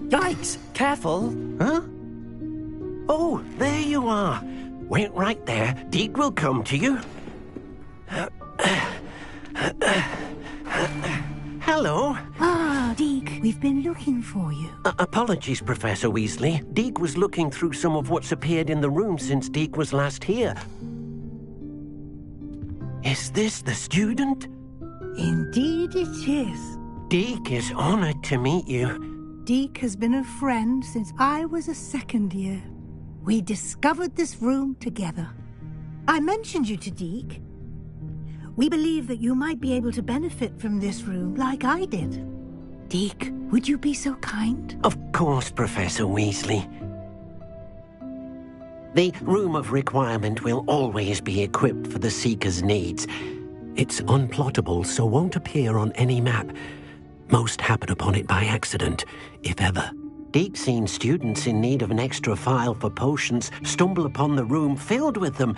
Yikes! Careful! Huh? Oh, there you are. Wait right there. Deke will come to you. Hello. Ah, Deke, we've been looking for you. Apologies, Professor Weasley. Deke was looking through some of what's appeared in the room since Deke was last here. Is this the student? Indeed it is. Deke is honored to meet you. Deke has been a friend since I was a second year. We discovered this room together. I mentioned you to Deke. We believe that you might be able to benefit from this room like I did. Deke, would you be so kind? Of course, Professor Weasley. The Room of Requirement will always be equipped for the Seeker's needs. It's unplottable, so won't appear on any map. Most happen upon it by accident, if ever. Deke's seen students in need of an extra file for potions stumble upon the room filled with them.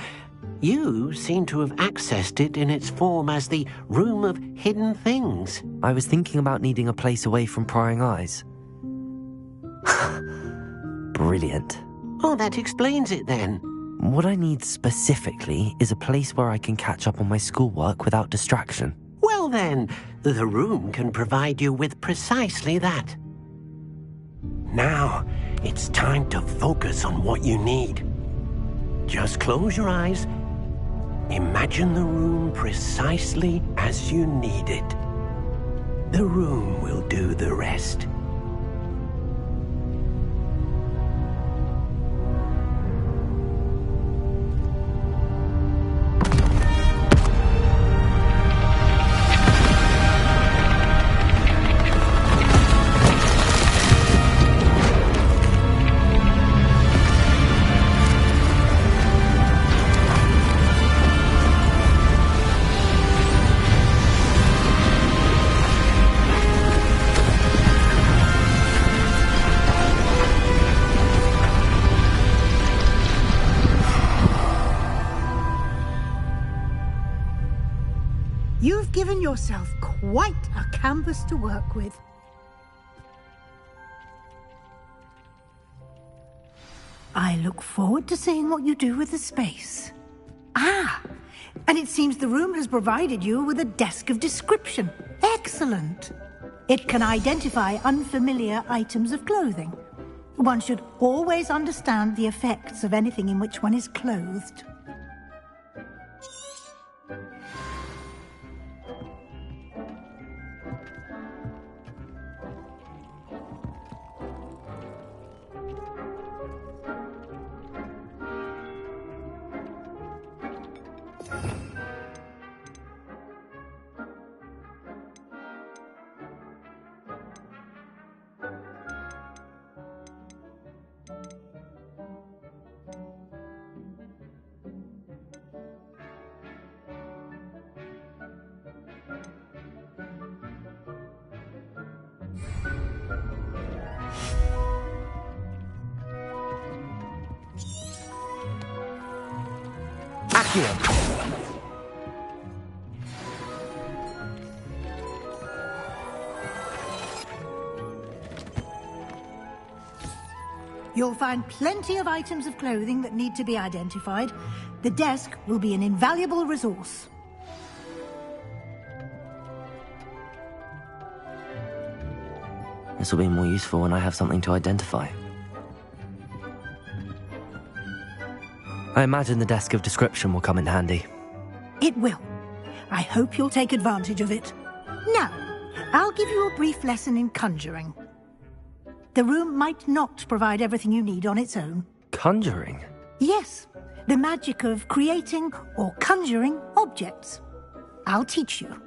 You seem to have accessed it in its form as the Room of Hidden Things. I was thinking about needing a place away from prying eyes. Brilliant. Oh, that explains it then. What I need specifically is a place where I can catch up on my schoolwork without distraction. Well then, the room can provide you with precisely that. Now, it's time to focus on what you need. Just close your eyes. Imagine the room precisely as you need it. The room will do the rest. You've given yourself quite a canvas to work with. I look forward to seeing what you do with the space. Ah, and it seems the room has provided you with a desk of description. Excellent. It can identify unfamiliar items of clothing. One should always understand the effects of anything in which one is clothed. You'll find plenty of items of clothing that need to be identified. The desk will be an invaluable resource. This will be more useful when I have something to identify. I imagine the desk of description will come in handy. It will. I hope you'll take advantage of it. Now, I'll give you a brief lesson in conjuring. The room might not provide everything you need on its own. Conjuring? Yes, the magic of creating or conjuring objects. I'll teach you.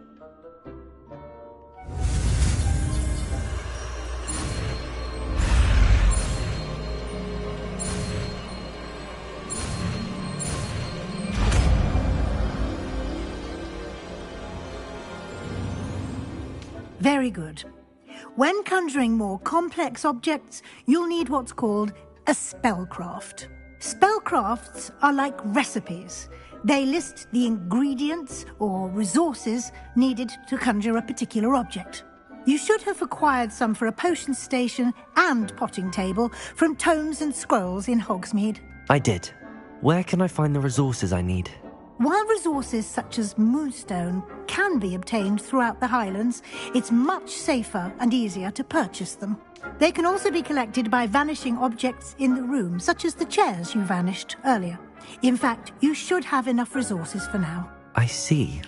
Very good. When conjuring more complex objects, you'll need what's called a spellcraft. Spellcrafts are like recipes. They list the ingredients or resources needed to conjure a particular object. You should have acquired some for a potion station and potting table from tomes and scrolls in Hogsmeade. I did. Where can I find the resources I need? While resources such as moonstone can be obtained throughout the Highlands, it's much safer and easier to purchase them. They can also be collected by vanishing objects in the room, such as the chairs you vanished earlier. In fact, you should have enough resources for now. I see.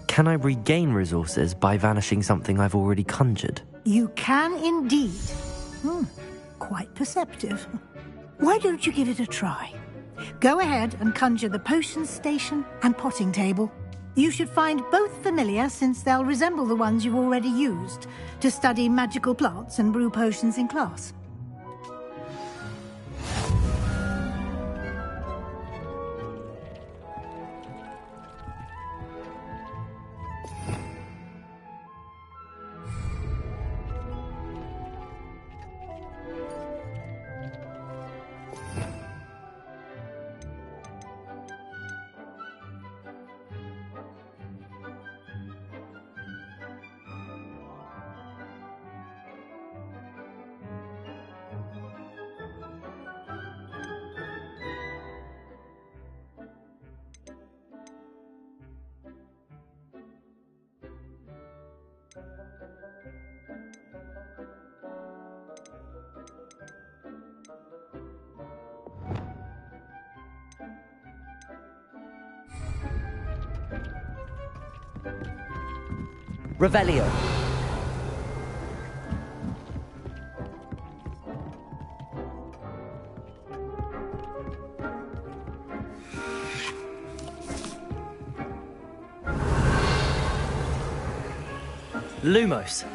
Can I regain resources by vanishing something I've already conjured? You can indeed. Quite perceptive. Why don't you give it a try? Go ahead and conjure the potion station and potting table. You should find both familiar, since they'll resemble the ones you've already used to study magical plants and brew potions in class. Revelio. Lumos.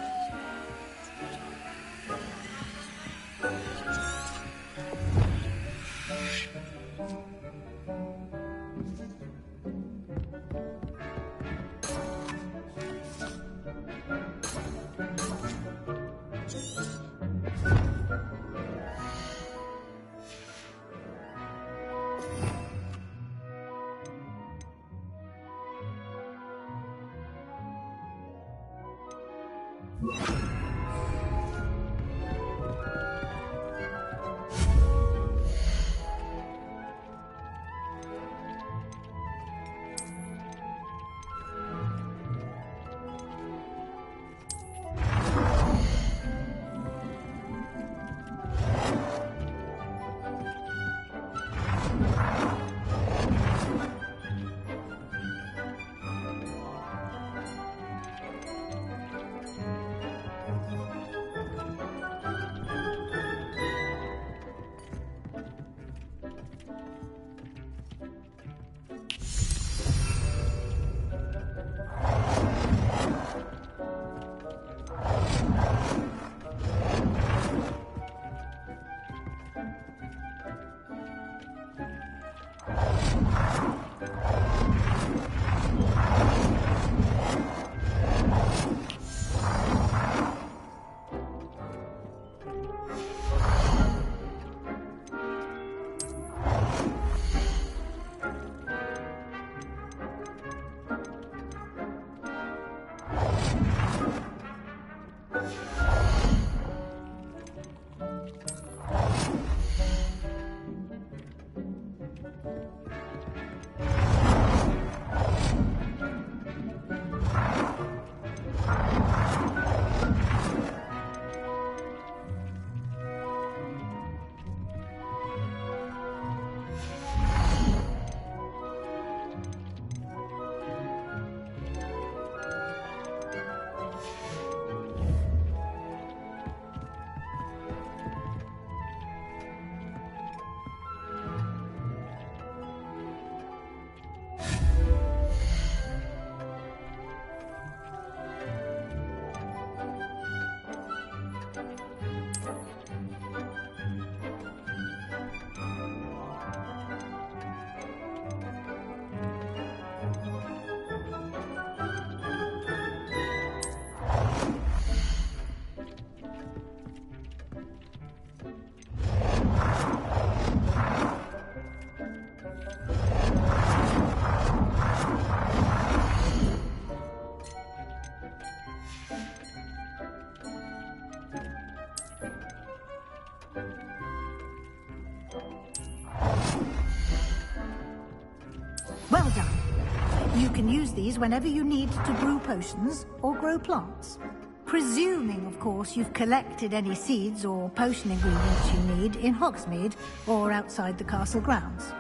You can use these whenever you need to brew potions or grow plants. Presuming, of course, you've collected any seeds or potion ingredients you need in Hogsmeade or outside the castle grounds.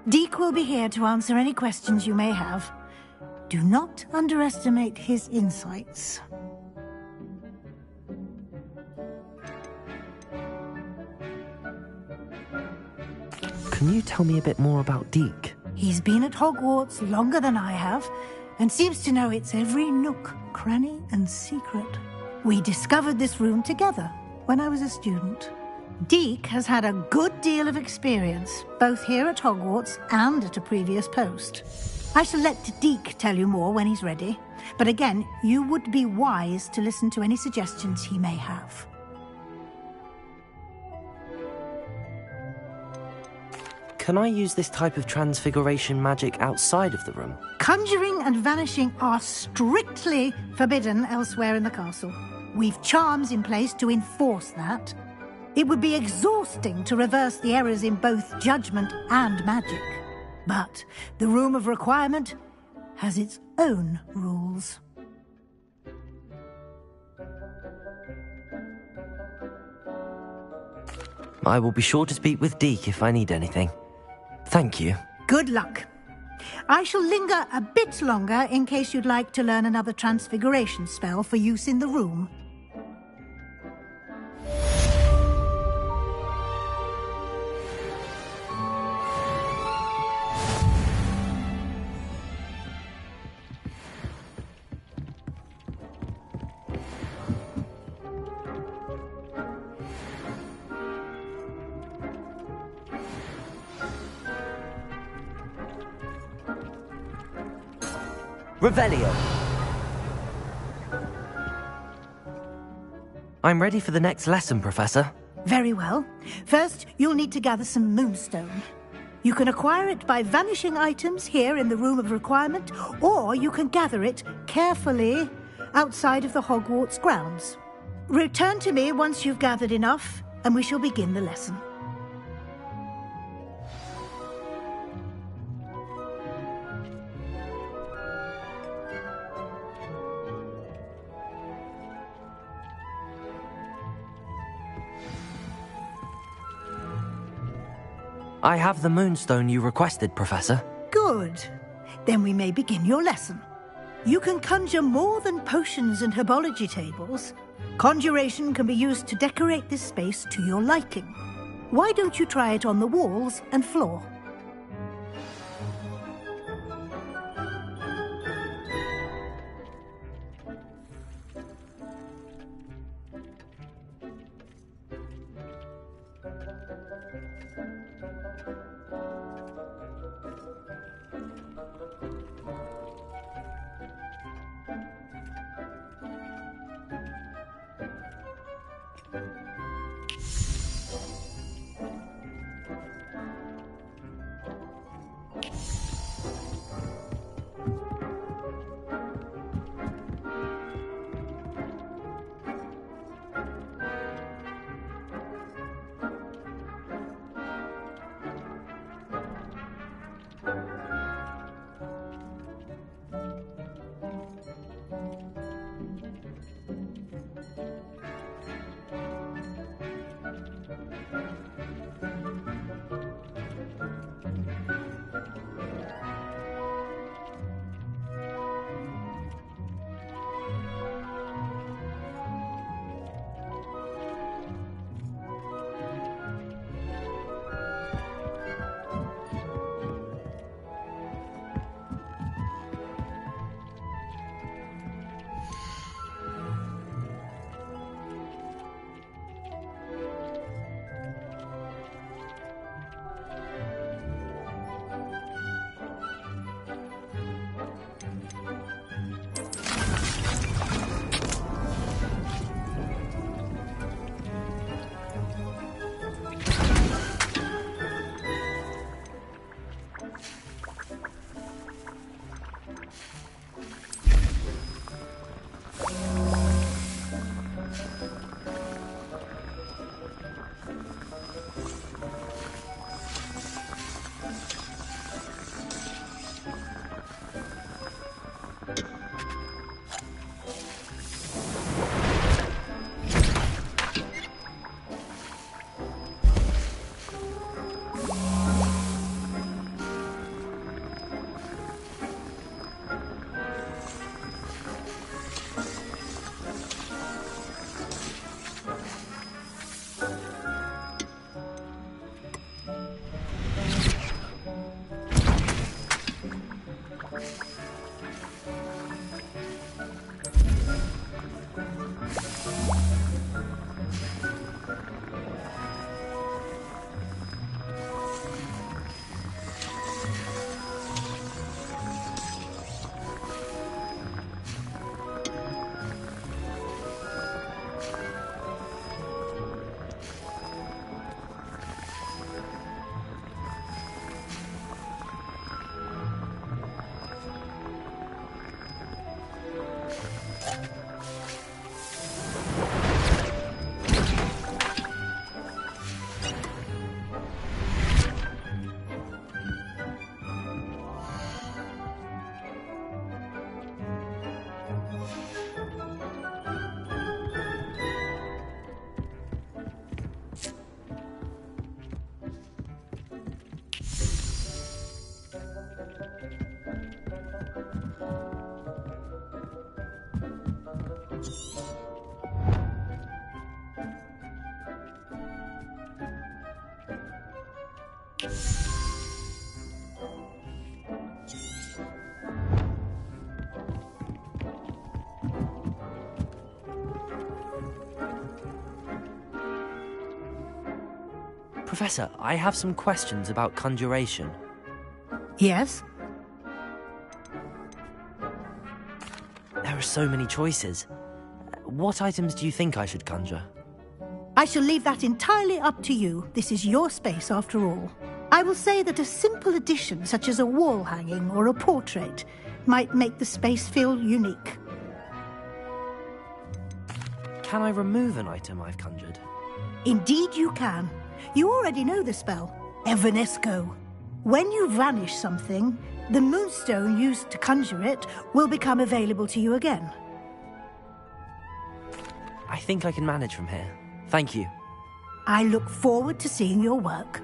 Deke will be here to answer any questions you may have. Do not underestimate his insights. Can you tell me a bit more about Deke? He's been at Hogwarts longer than I have, and seems to know its every nook, cranny, and secret. We discovered this room together when I was a student. Deke has had a good deal of experience, both here at Hogwarts and at a previous post. I shall let Deke tell you more when he's ready, but again, you would be wise to listen to any suggestions he may have. Can I use this type of transfiguration magic outside of the room? Conjuring and vanishing are strictly forbidden elsewhere in the castle. We've charms in place to enforce that. It would be exhausting to reverse the errors in both judgment and magic. But the Room of Requirement has its own rules. I will be sure to speak with Deke if I need anything. Thank you. Good luck. I shall linger a bit longer in case you'd like to learn another transfiguration spell for use in the room. Revelio! I'm ready for the next lesson, Professor. Very well. First, you'll need to gather some moonstone. You can acquire it by vanishing items here in the Room of Requirement, or you can gather it carefully outside of the Hogwarts grounds. Return to me once you've gathered enough, and we shall begin the lesson. I have the moonstone you requested, Professor. Good. Then we may begin your lesson. You can conjure more than potions and herbology tables. Conjuration can be used to decorate this space to your liking. Why don't you try it on the walls and floor? Professor, I have some questions about conjuration. Yes? There are so many choices. What items do you think I should conjure? I shall leave that entirely up to you. This is your space, after all. I will say that a simple addition, such as a wall hanging or a portrait, might make the space feel unique. Can I remove an item I've conjured? Indeed you can. You already know the spell, Evanesco. When you vanish something, the moonstone used to conjure it will become available to you again. I think I can manage from here. Thank you. I look forward to seeing your work.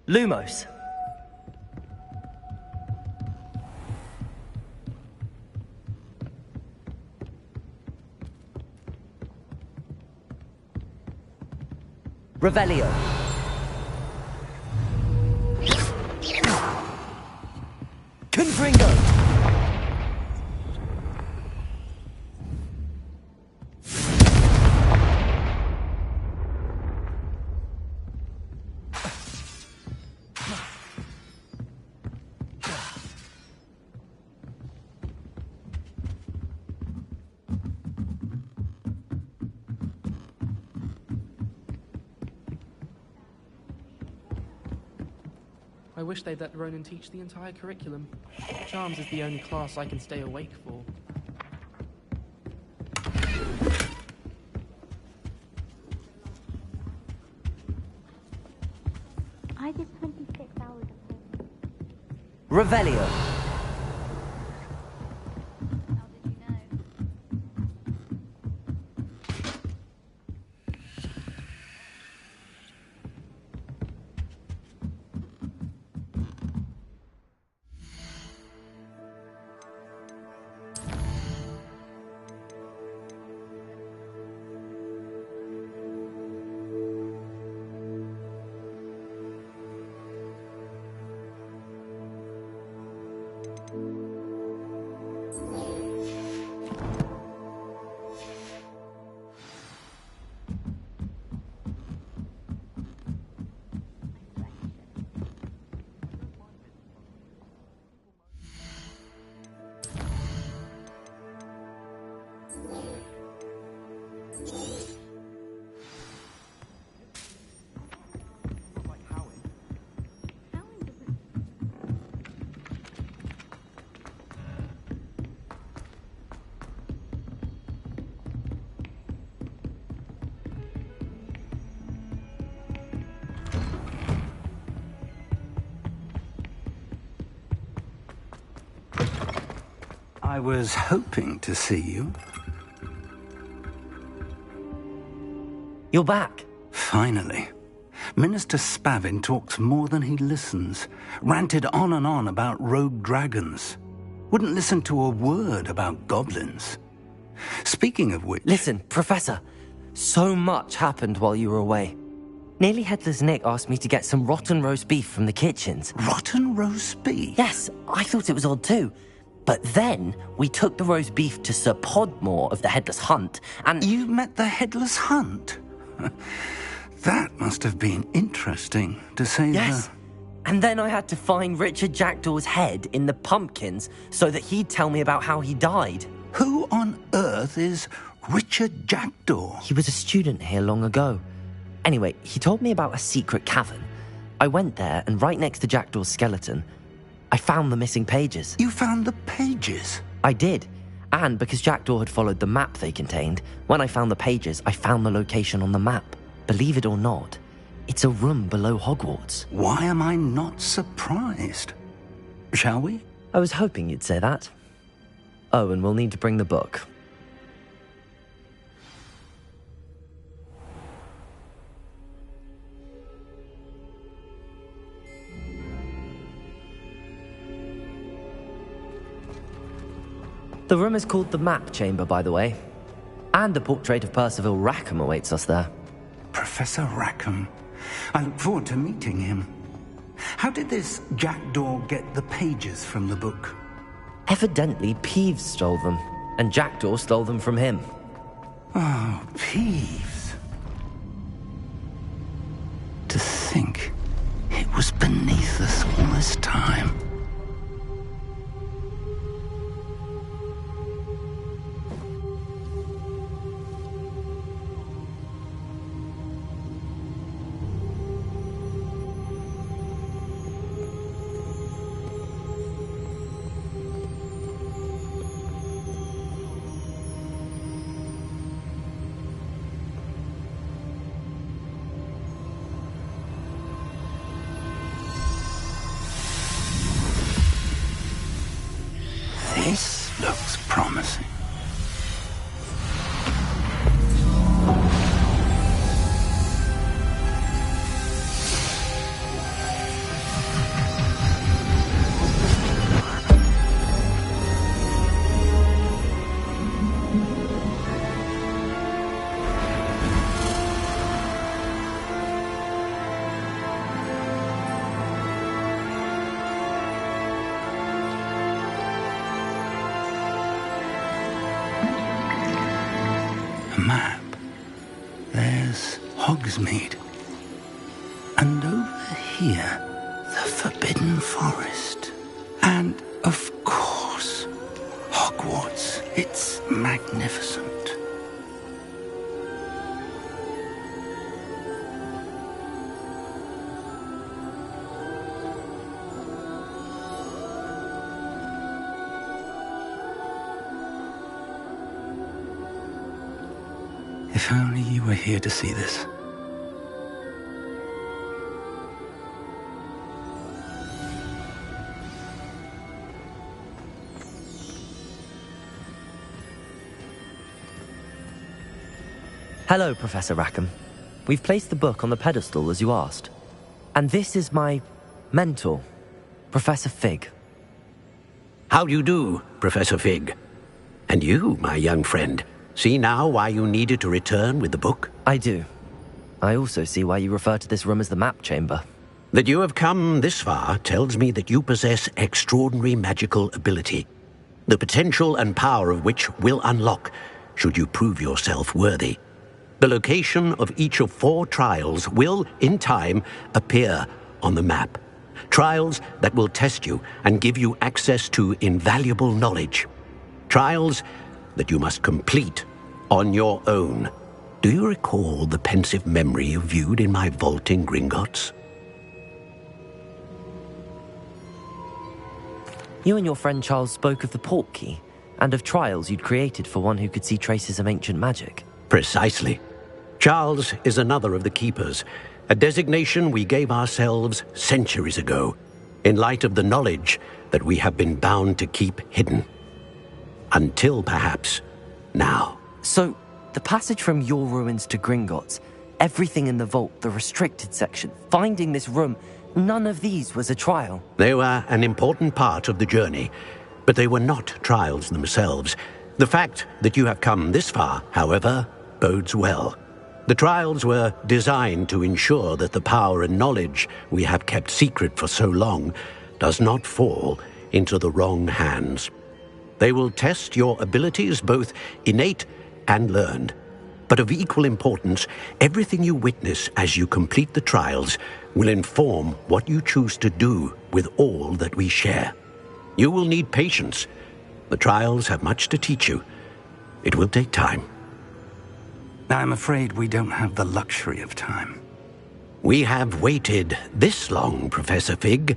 Lumos. Revelio. Confringo. I wish they'd let Ronan teach the entire curriculum. Charms is the only class I can stay awake for. I did 26 hours of homework. Revelio. How did you know? I was hoping to see you. You're back. Finally. Minister Spavin talks more than he listens. Ranted on and on about rogue dragons. Wouldn't listen to a word about goblins. Speaking of which... Listen, Professor. So much happened while you were away. Nearly Headless Nick asked me to get some rotten roast beef from the kitchens. Rotten roast beef? Yes, I thought it was odd too. But then we took the roast beef to Sir Podmore of the Headless Hunt, and... You met the Headless Hunt? That must have been interesting, to say Yes. the... And then I had to find Richard Jackdaw's head in the pumpkins so that he'd tell me about how he died. Who on earth is Richard Jackdaw? He was a student here long ago. Anyway, he told me about a secret cavern. I went there, and right next to Jackdaw's skeleton, I found the missing pages. You found the pages? I did. And because Jackdaw had followed the map they contained, when I found the pages, I found the location on the map. Believe it or not, it's a room below Hogwarts. Why am I not surprised? Shall we? I was hoping you'd say that. Oh, and we'll need to bring the book. The room is called the Map Chamber, by the way. And a portrait of Percival Rackham awaits us there. Professor Rackham. I look forward to meeting him. How did this Jackdaw get the pages from the book? Evidently, Peeves stole them, and Jackdaw stole them from him. Oh, Peeves. To think it was beneath us all this time. This looks promising. Map. There's Hogsmeade. And over here, the Forbidden Forest. And, of course, Hogwarts. It's magnificent. If only you were here to see this. Hello, Professor Rackham. We've placed the book on the pedestal as you asked. And this is my mentor, Professor Fig. How do you do, Professor Fig? And you, my young friend, see now why you needed to return with the book? I do. I also see why you refer to this room as the Map Chamber. That you have come this far tells me that you possess extraordinary magical ability, the potential and power of which will unlock should you prove yourself worthy. The location of each of 4 trials will, in time, appear on the map. Trials that will test you and give you access to invaluable knowledge. Trials that you must complete on your own. Do you recall the pensive memory you viewed in my vault in Gringotts? You and your friend Charles spoke of the Portkey and of trials you'd created for one who could see traces of ancient magic. Precisely. Charles is another of the Keepers, a designation we gave ourselves centuries ago, in light of the knowledge that we have been bound to keep hidden. Until, perhaps, now. So, the passage from your ruins to Gringotts, everything in the vault, the restricted section, finding this room, none of these was a trial. They were an important part of the journey, but they were not trials themselves. The fact that you have come this far, however, bodes well. The trials were designed to ensure that the power and knowledge we have kept secret for so long does not fall into the wrong hands. They will test your abilities, both innate and learned. But of equal importance, everything you witness as you complete the trials will inform what you choose to do with all that we share. You will need patience. The trials have much to teach you. It will take time. I'm afraid we don't have the luxury of time. We have waited this long, Professor Fig.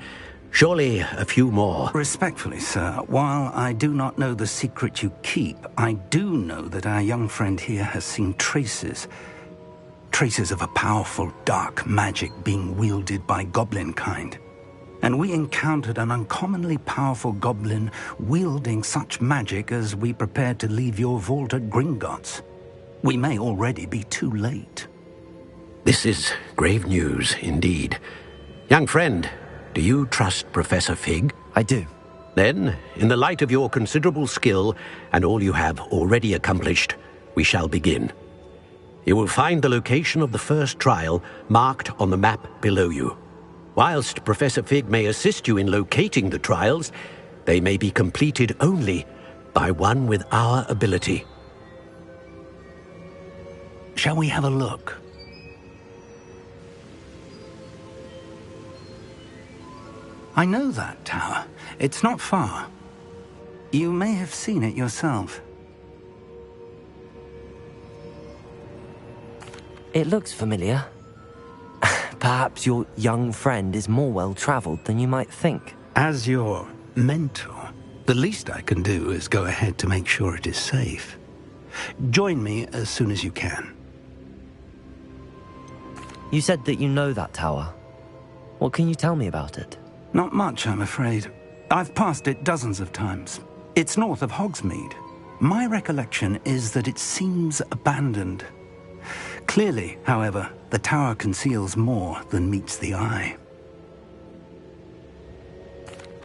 Surely a few more. Respectfully, sir, while I do not know the secret you keep, I do know that our young friend here has seen traces. Traces of a powerful dark magic being wielded by goblin kind. And we encountered an uncommonly powerful goblin wielding such magic as we prepared to leave your vault at Gringotts. We may already be too late. This is grave news indeed. Young friend, do you trust Professor Fig? I do. Then, in the light of your considerable skill and all you have already accomplished, we shall begin. You will find the location of the first trial marked on the map below you. Whilst Professor Fig may assist you in locating the trials, they may be completed only by one with our ability. Shall we have a look? I know that tower. It's not far. You may have seen it yourself. It looks familiar. Perhaps your young friend is more well-traveled than you might think. As your mentor, the least I can do is go ahead to make sure it is safe. Join me as soon as you can. You said that you know that tower. What can you tell me about it? Not much, I'm afraid. I've passed it dozens of times. It's north of Hogsmeade. My recollection is that it seems abandoned. Clearly, however, the tower conceals more than meets the eye.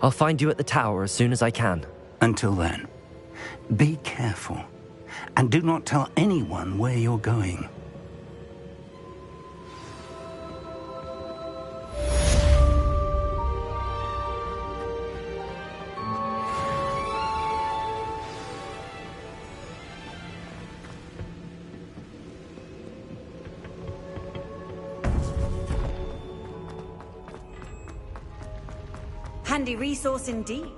I'll find you at the tower as soon as I can. Until then, be careful, and do not tell anyone where you're going. Handy resource indeed.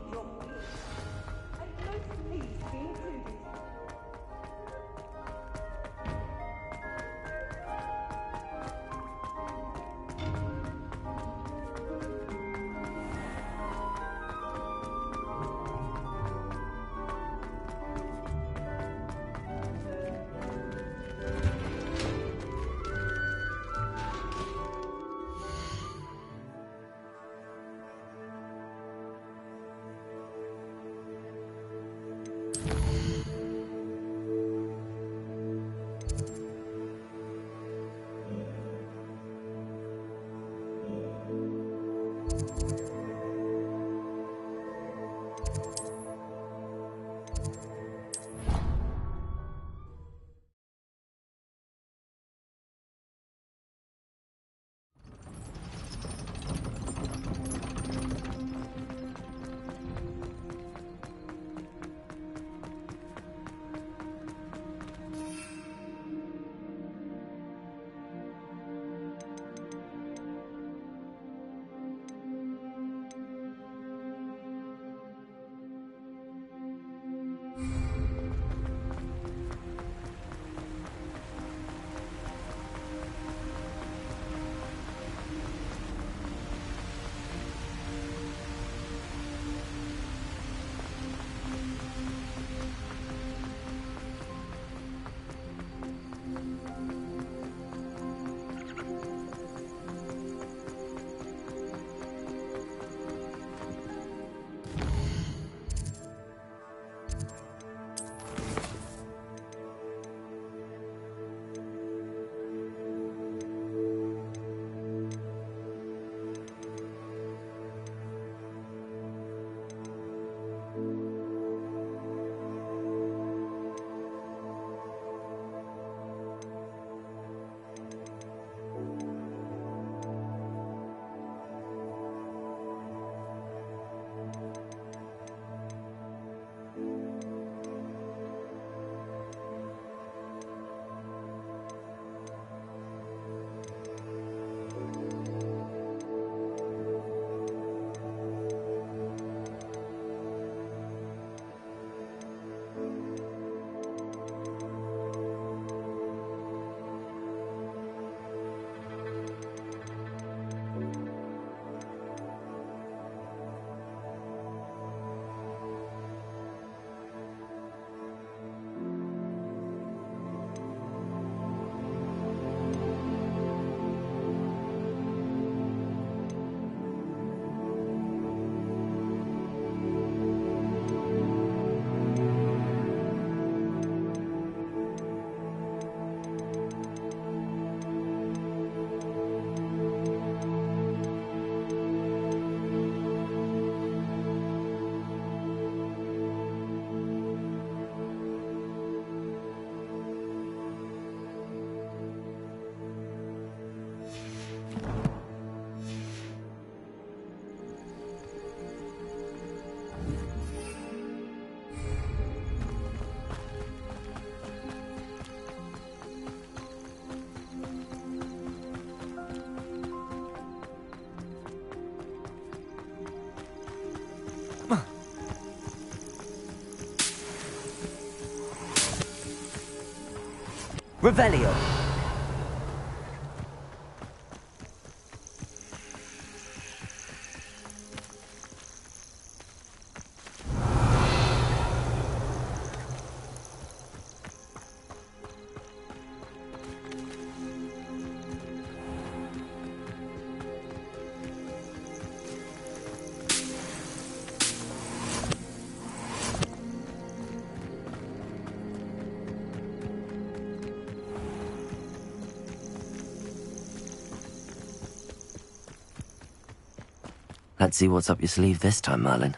Revelio. Let's see what's up your sleeve this time, Merlin.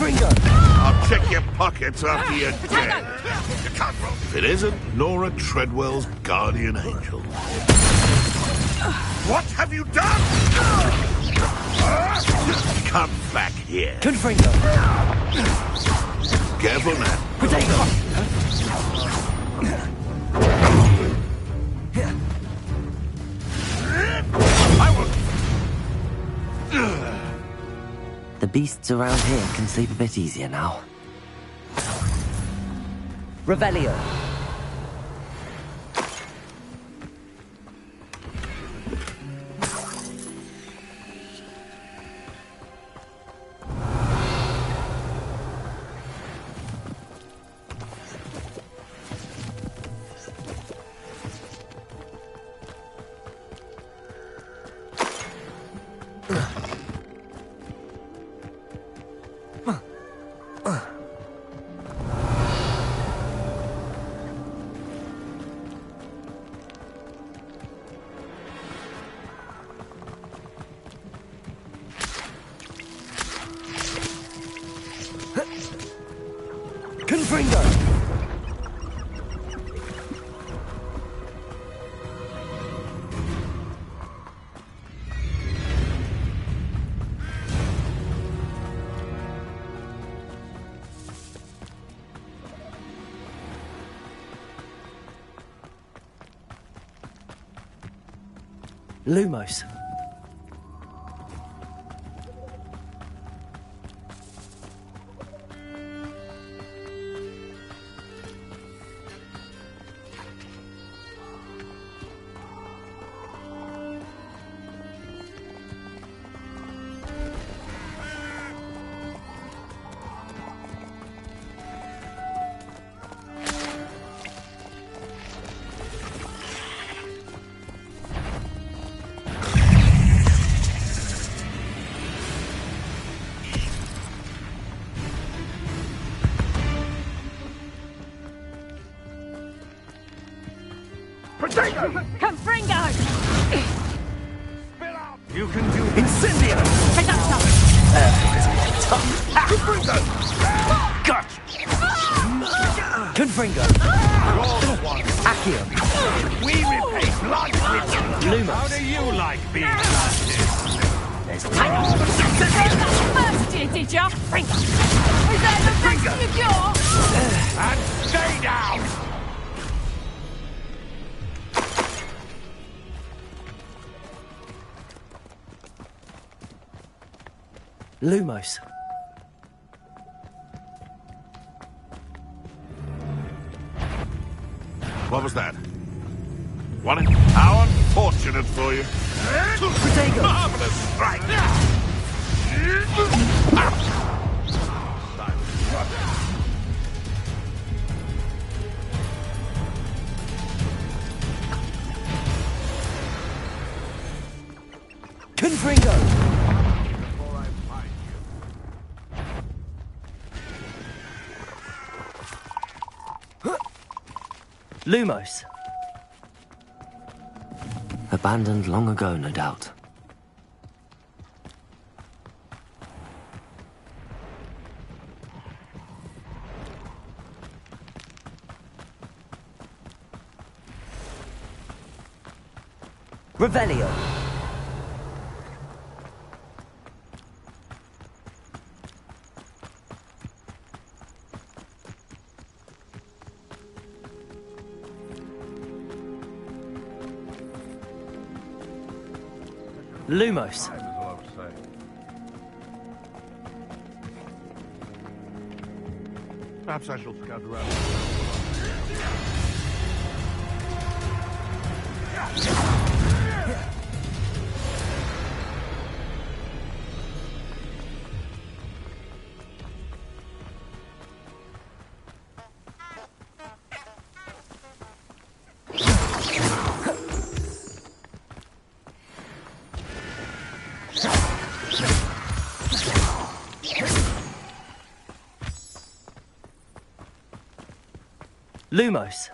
I'll check your pockets after you're dead. If it isn't Nora Treadwell's guardian angel. What have you done? Come back here. Confringo. Careful now. The beasts around here can sleep a bit easier now. Revelio. Lumos. Confringo! You can do it. Incendio! Confringo! Gotcha! Confringo! Accio! We repay blood with Lumos! How do you like being blasted? There's First year, did ya? Fringo! Is that the best you got? And stay down! Lumos. What was that? How unfortunate for you. Protego! Marvelous strike! Confringo! Lumos. Abandoned long ago, no doubt. Revelio. Lumos. Perhaps I shall scout around. Lumos.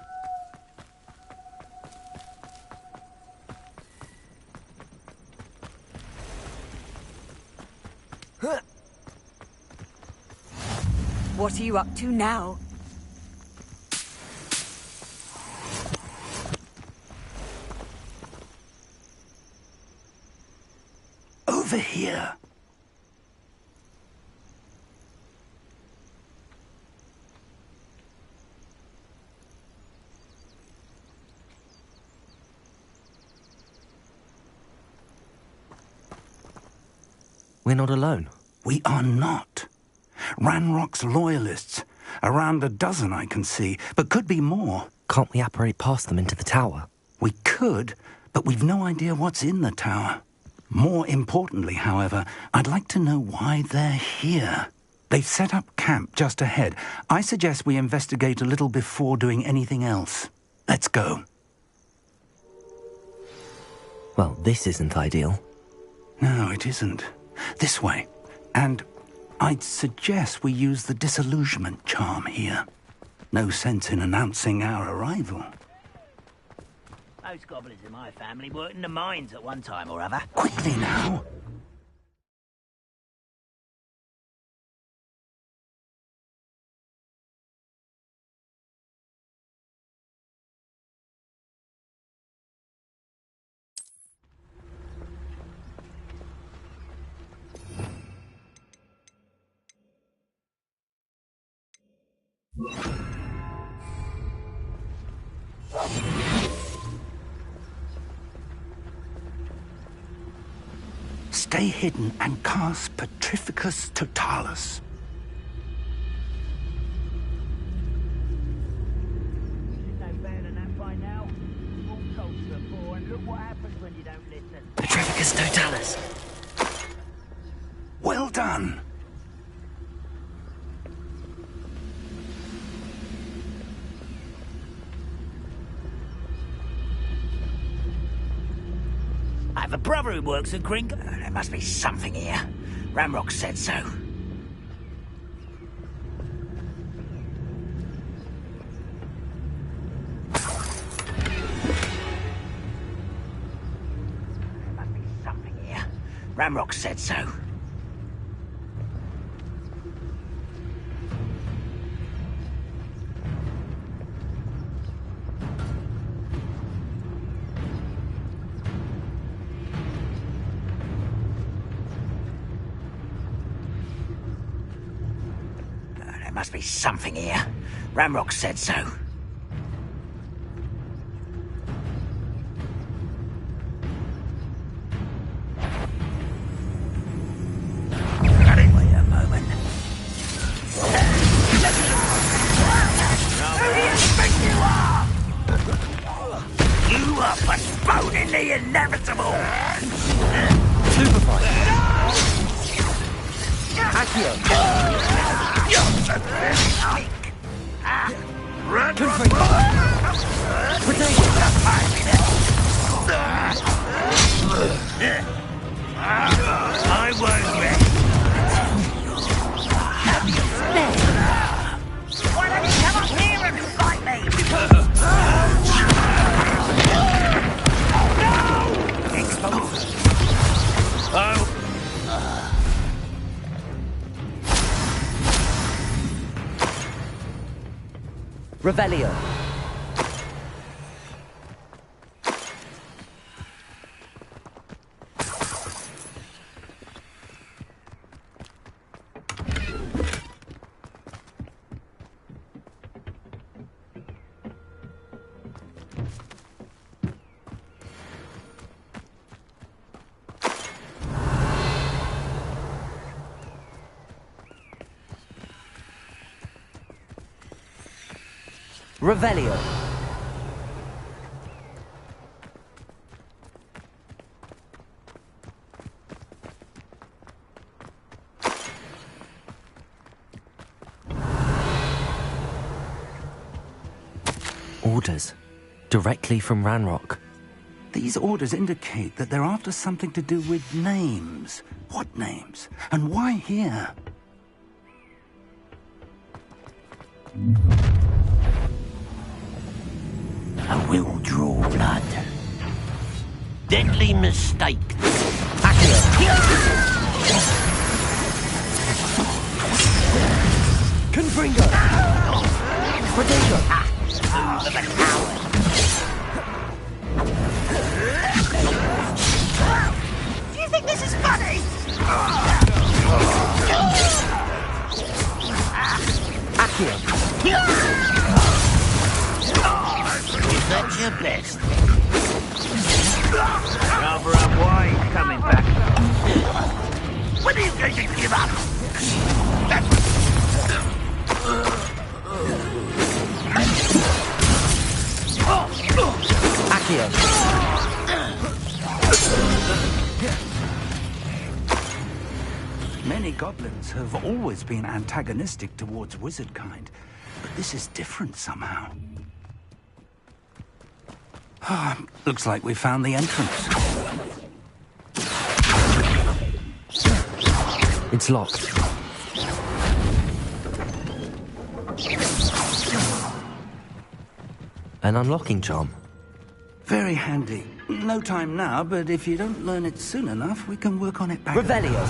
What are you up to now? Over here. We're not alone. We are not. Ranrock's loyalists. Around a dozen I can see, but could be more. Can't we apparate past them into the tower? We could, but we've no idea what's in the tower. More importantly, however, I'd like to know why they're here. They've set up camp just ahead. I suggest we investigate a little before doing anything else. Let's go. Well, this isn't ideal. No, it isn't. This way. And I'd suggest we use the disillusionment charm here. No sense in announcing our arrival. Most goblins in my family worked in the mines at one time or other. Quickly now. Stay hidden and cast Petrificus Totalis. You know better than that by now. You've all told you before, and look what happens when you don't listen. Petrificus Totalis. Well done. I have a brother who works at Green. There must be something here. Ramrock said so. There must be something here. Ramrock said so. There must be something here. Ramrock said so. Wait a moment. Who do you think you are? You are postponing the inevitable. Supervise. Accio. I won't rest. Why don't you come up here and fight me? No! Revelio. Revelio. Orders. Directly from Ranrock. These orders indicate that they're after something to do with names. What names? And why here? I will draw blood. Deadly mistake. Confringo! Protego! Of a coward. Do you think this is funny? Accio! Is that your best? Rather unwise coming back. When are you going to give up? Accio! Many goblins have always been antagonistic towards wizard kind, but this is different somehow. Looks like we found the entrance. It's locked. An unlocking charm. Very handy. No time now, but if you don't learn it soon enough, we can work on it back. Revelio.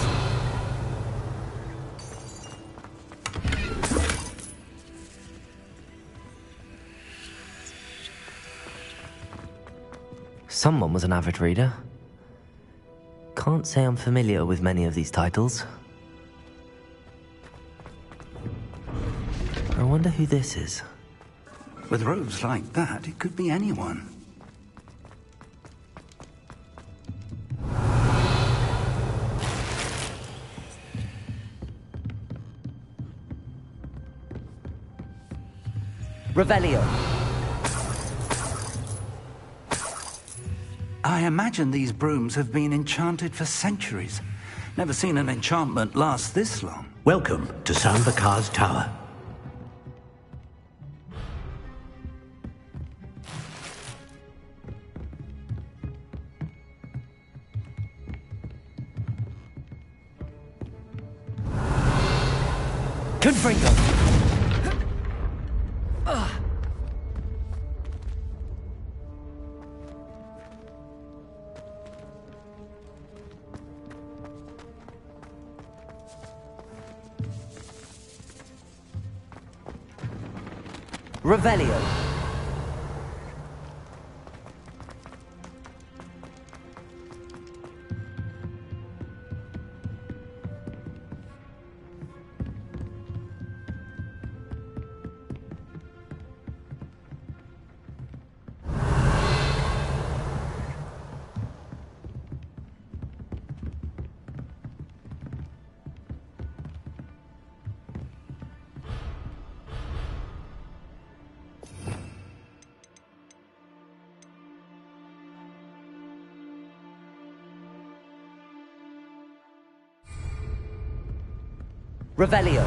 Someone was an avid reader. Can't say I'm familiar with many of these titles. I wonder who this is. With robes like that, it could be anyone. Revelio. I imagine these brooms have been enchanted for centuries. Never seen an enchantment last this long. Welcome to Sambakar's Tower. Confringo. Revelio. Revelio.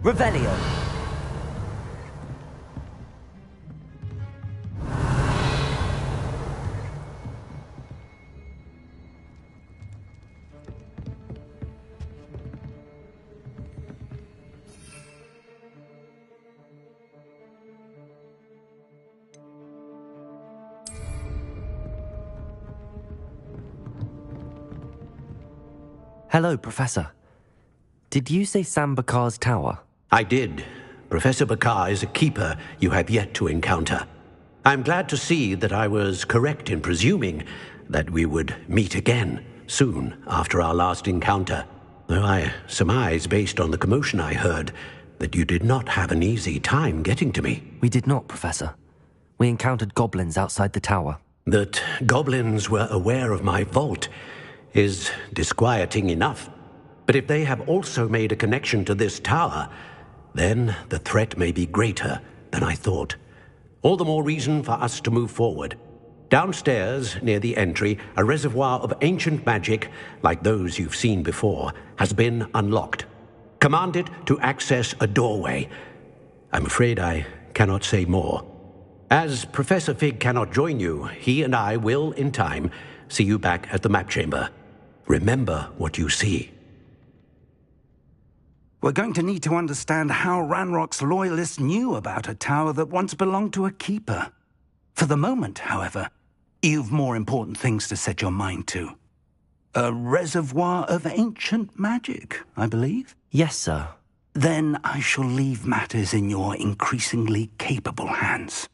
Revelio. Hello, Professor. Did you say Sam Bakar's tower? I did. Professor Bakar is a keeper you have yet to encounter. I'm glad to see that I was correct in presuming that we would meet again soon after our last encounter, though I surmise, based on the commotion I heard, that you did not have an easy time getting to me. We did not, Professor. We encountered goblins outside the tower. That goblins were aware of my vault is disquieting enough. But if they have also made a connection to this tower, then the threat may be greater than I thought. All the more reason for us to move forward. Downstairs, near the entry, a reservoir of ancient magic, like those you've seen before, has been unlocked. Command it to access a doorway. I'm afraid I cannot say more. As Professor Fig cannot join you, he and I will, in time, see you back at the map chamber. Remember what you see. We're going to need to understand how Ranrock's loyalists knew about a tower that once belonged to a keeper. For the moment, however, you've more important things to set your mind to. A reservoir of ancient magic, I believe? Yes, sir. Then I shall leave matters in your increasingly capable hands.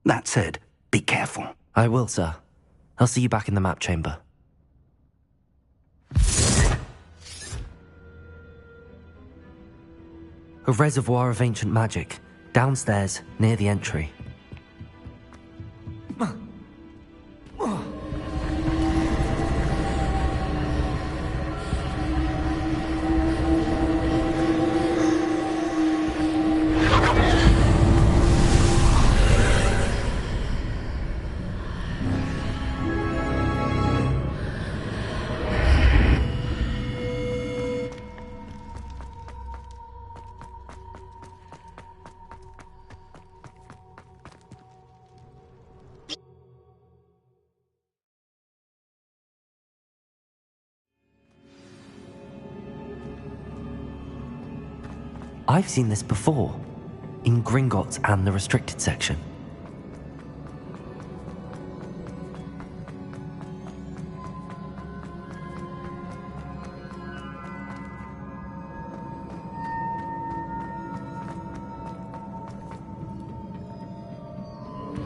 That said, be careful. I will, sir. I'll see you back in the map chamber. A reservoir of ancient magic, downstairs, near the entry. I've seen this before, in Gringotts and the restricted section.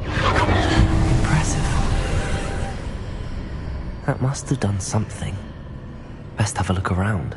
Impressive. That must have done something. Best have a look around.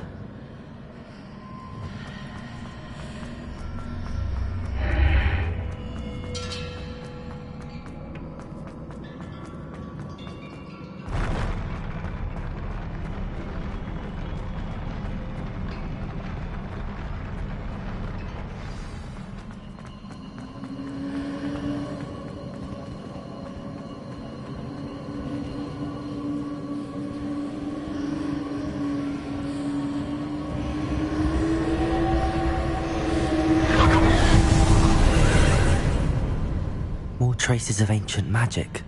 Traces of ancient magic.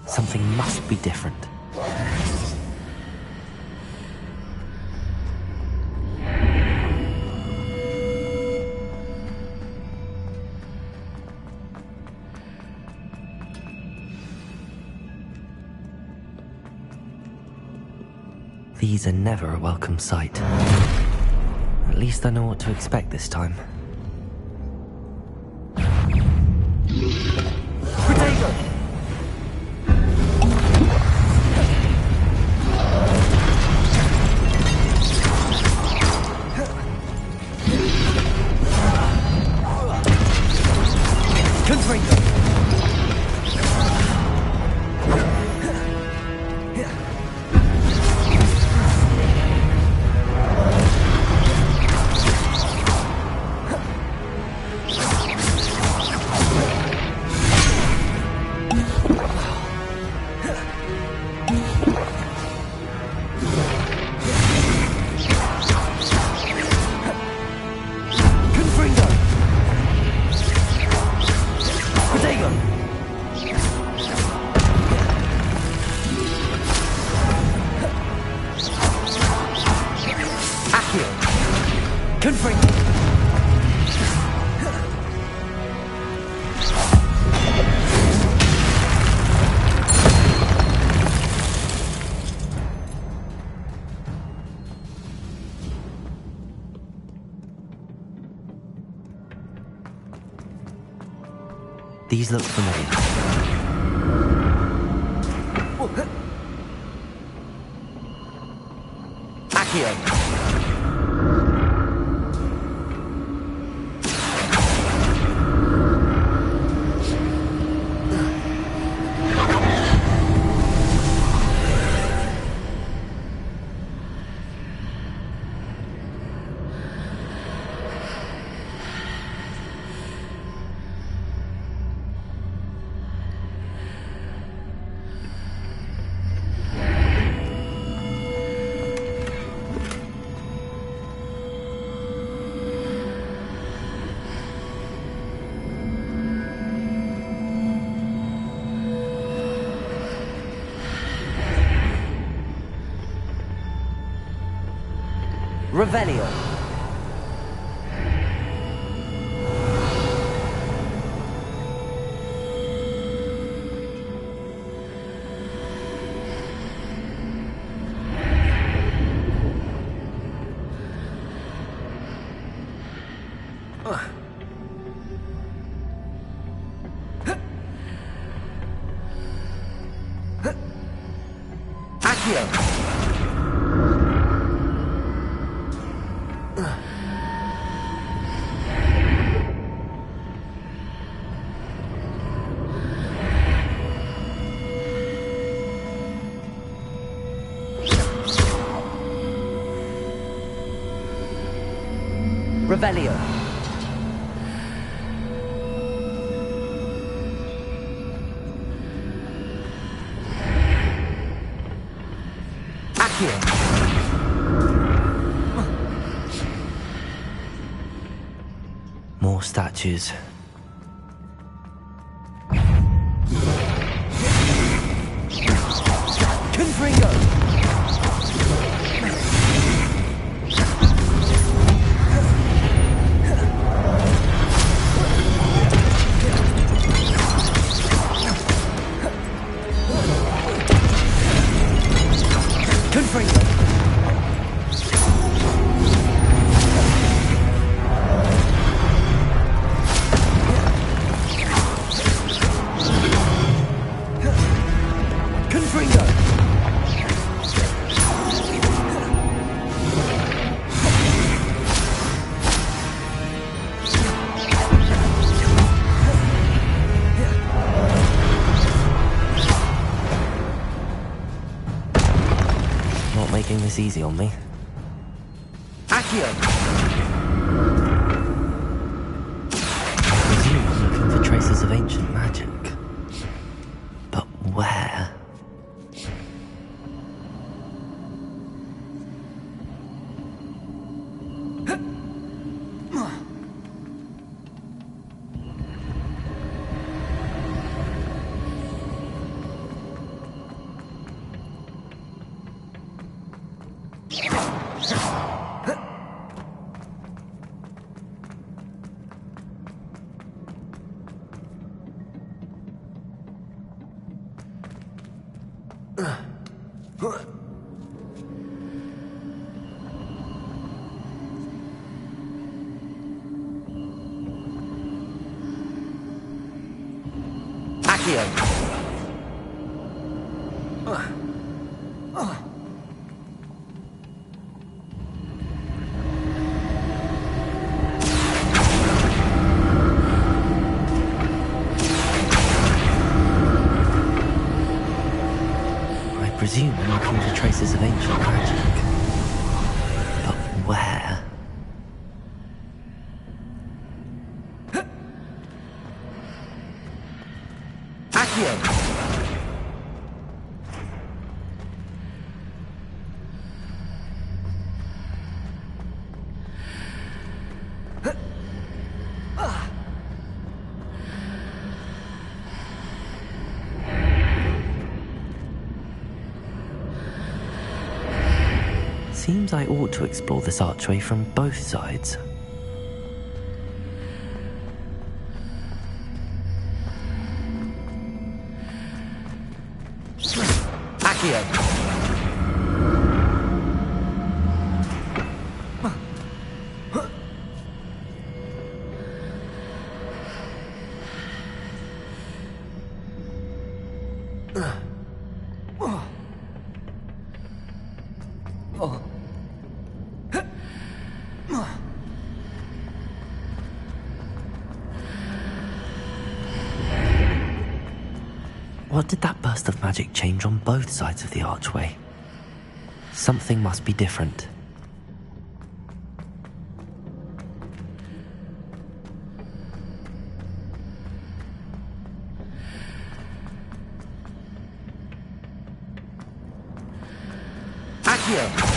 Something must be different. These are never a welcome sight. At least I know what to expect this time. Confringo! These look familiar. Accio! Revelio. Accio. Revelio. Accio. More statues. Confringo! Not making this easy on me. Accio! I presume I'm looking for traces of ancient magic. But where? Accio! I presume I'm looking for traces of ancient magic. But where? Accio! Seems I ought to explore this archway from both sides. Accio! What did that burst of magic change on both sides of the archway? Something must be different. Accio!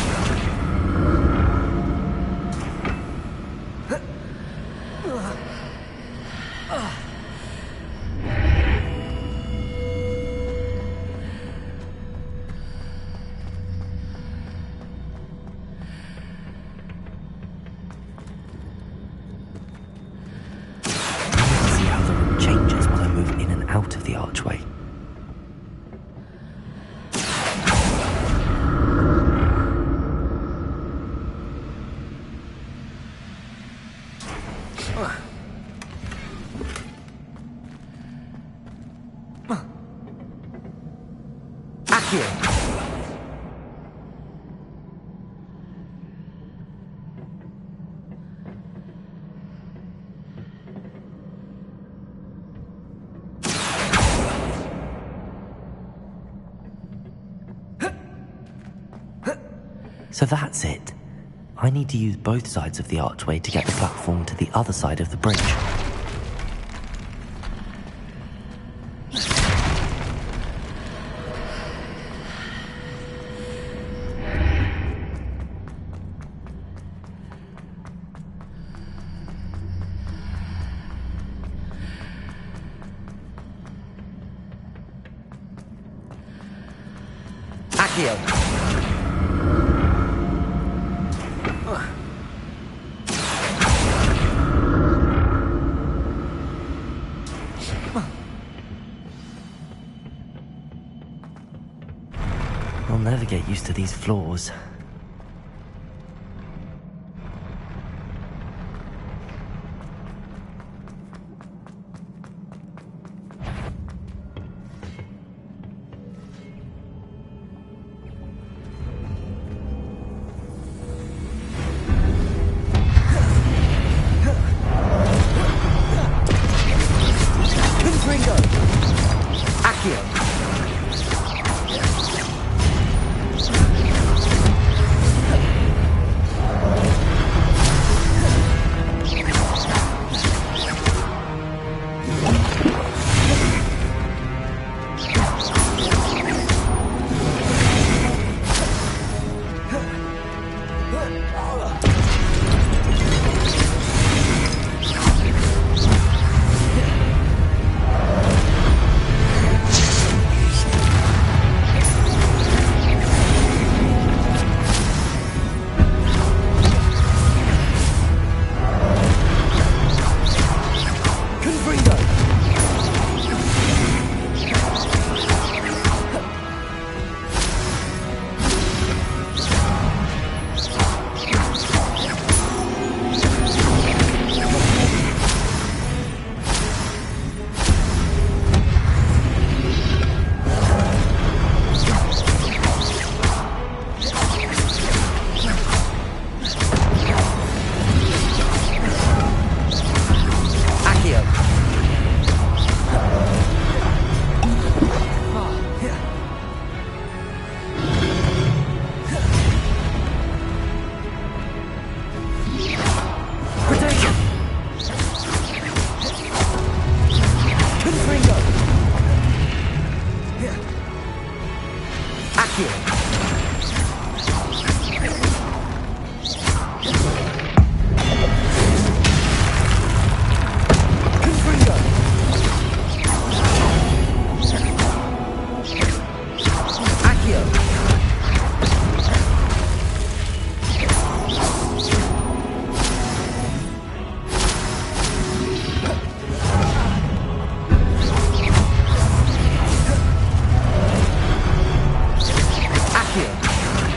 Out of the archway. Accio! So that's it. I need to use both sides of the archway to get the platform to the other side of the bridge. Accio! I'll never get used to these floors.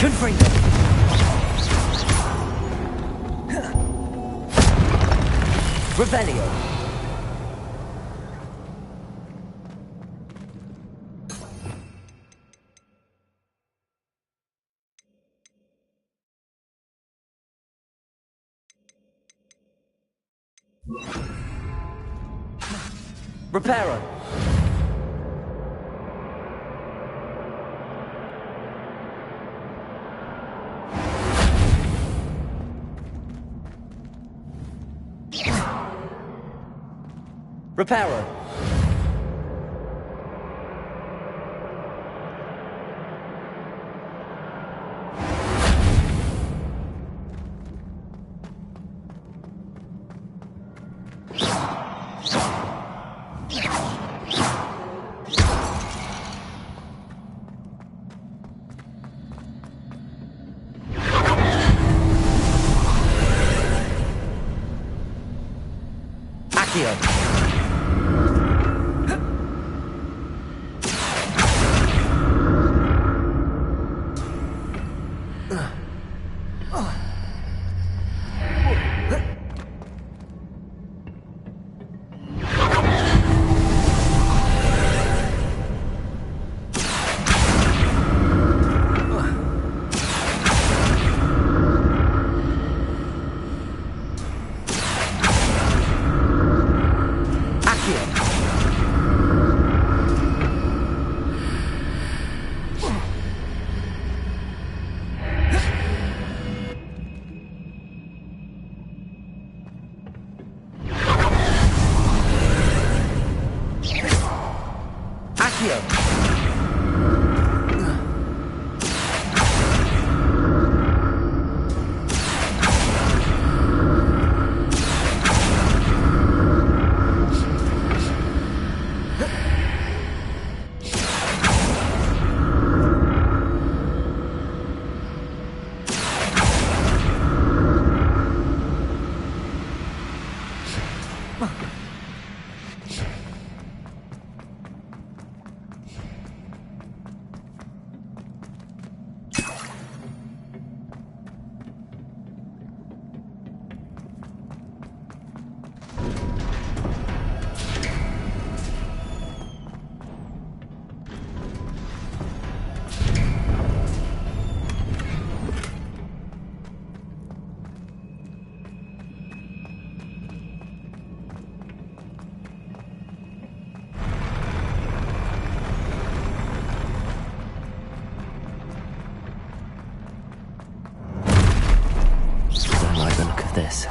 Confringo! Revelio! Reparo! Reparo! Accio! This.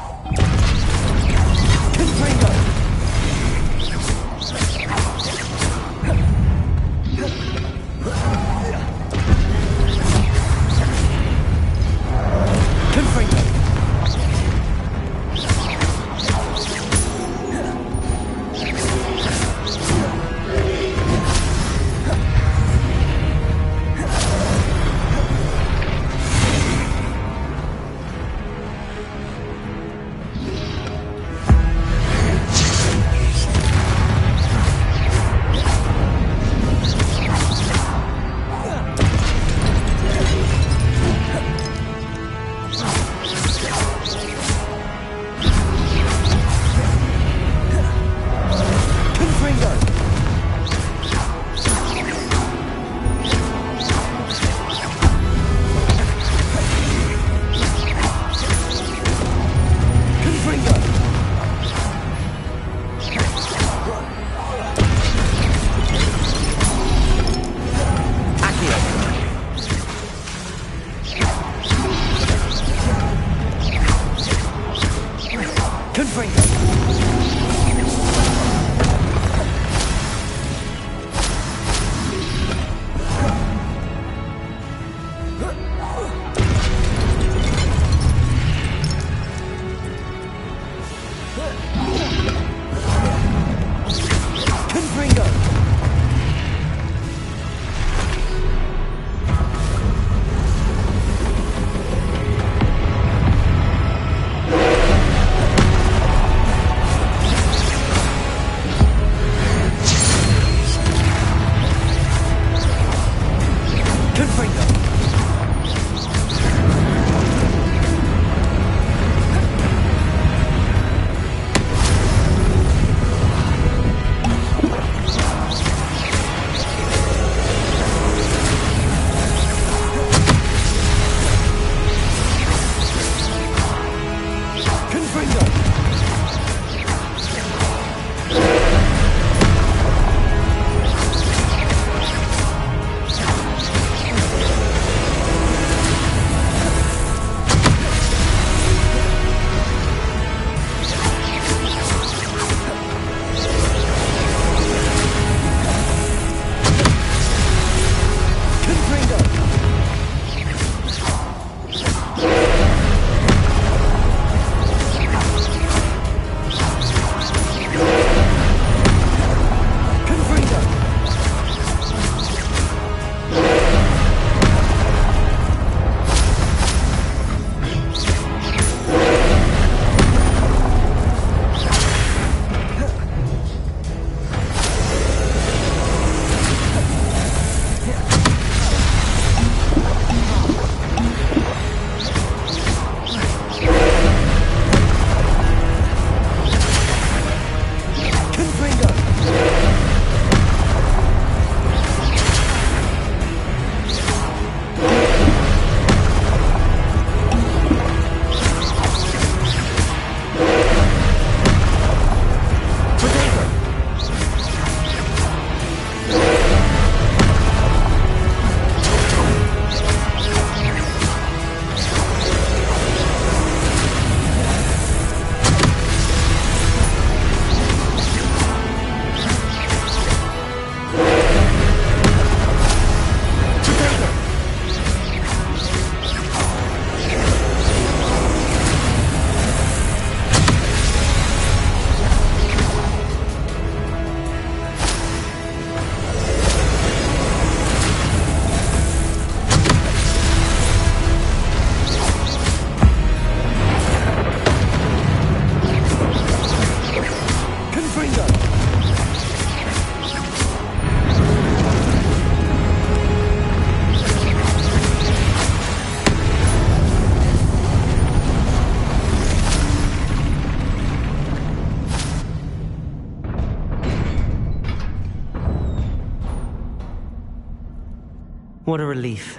What a relief.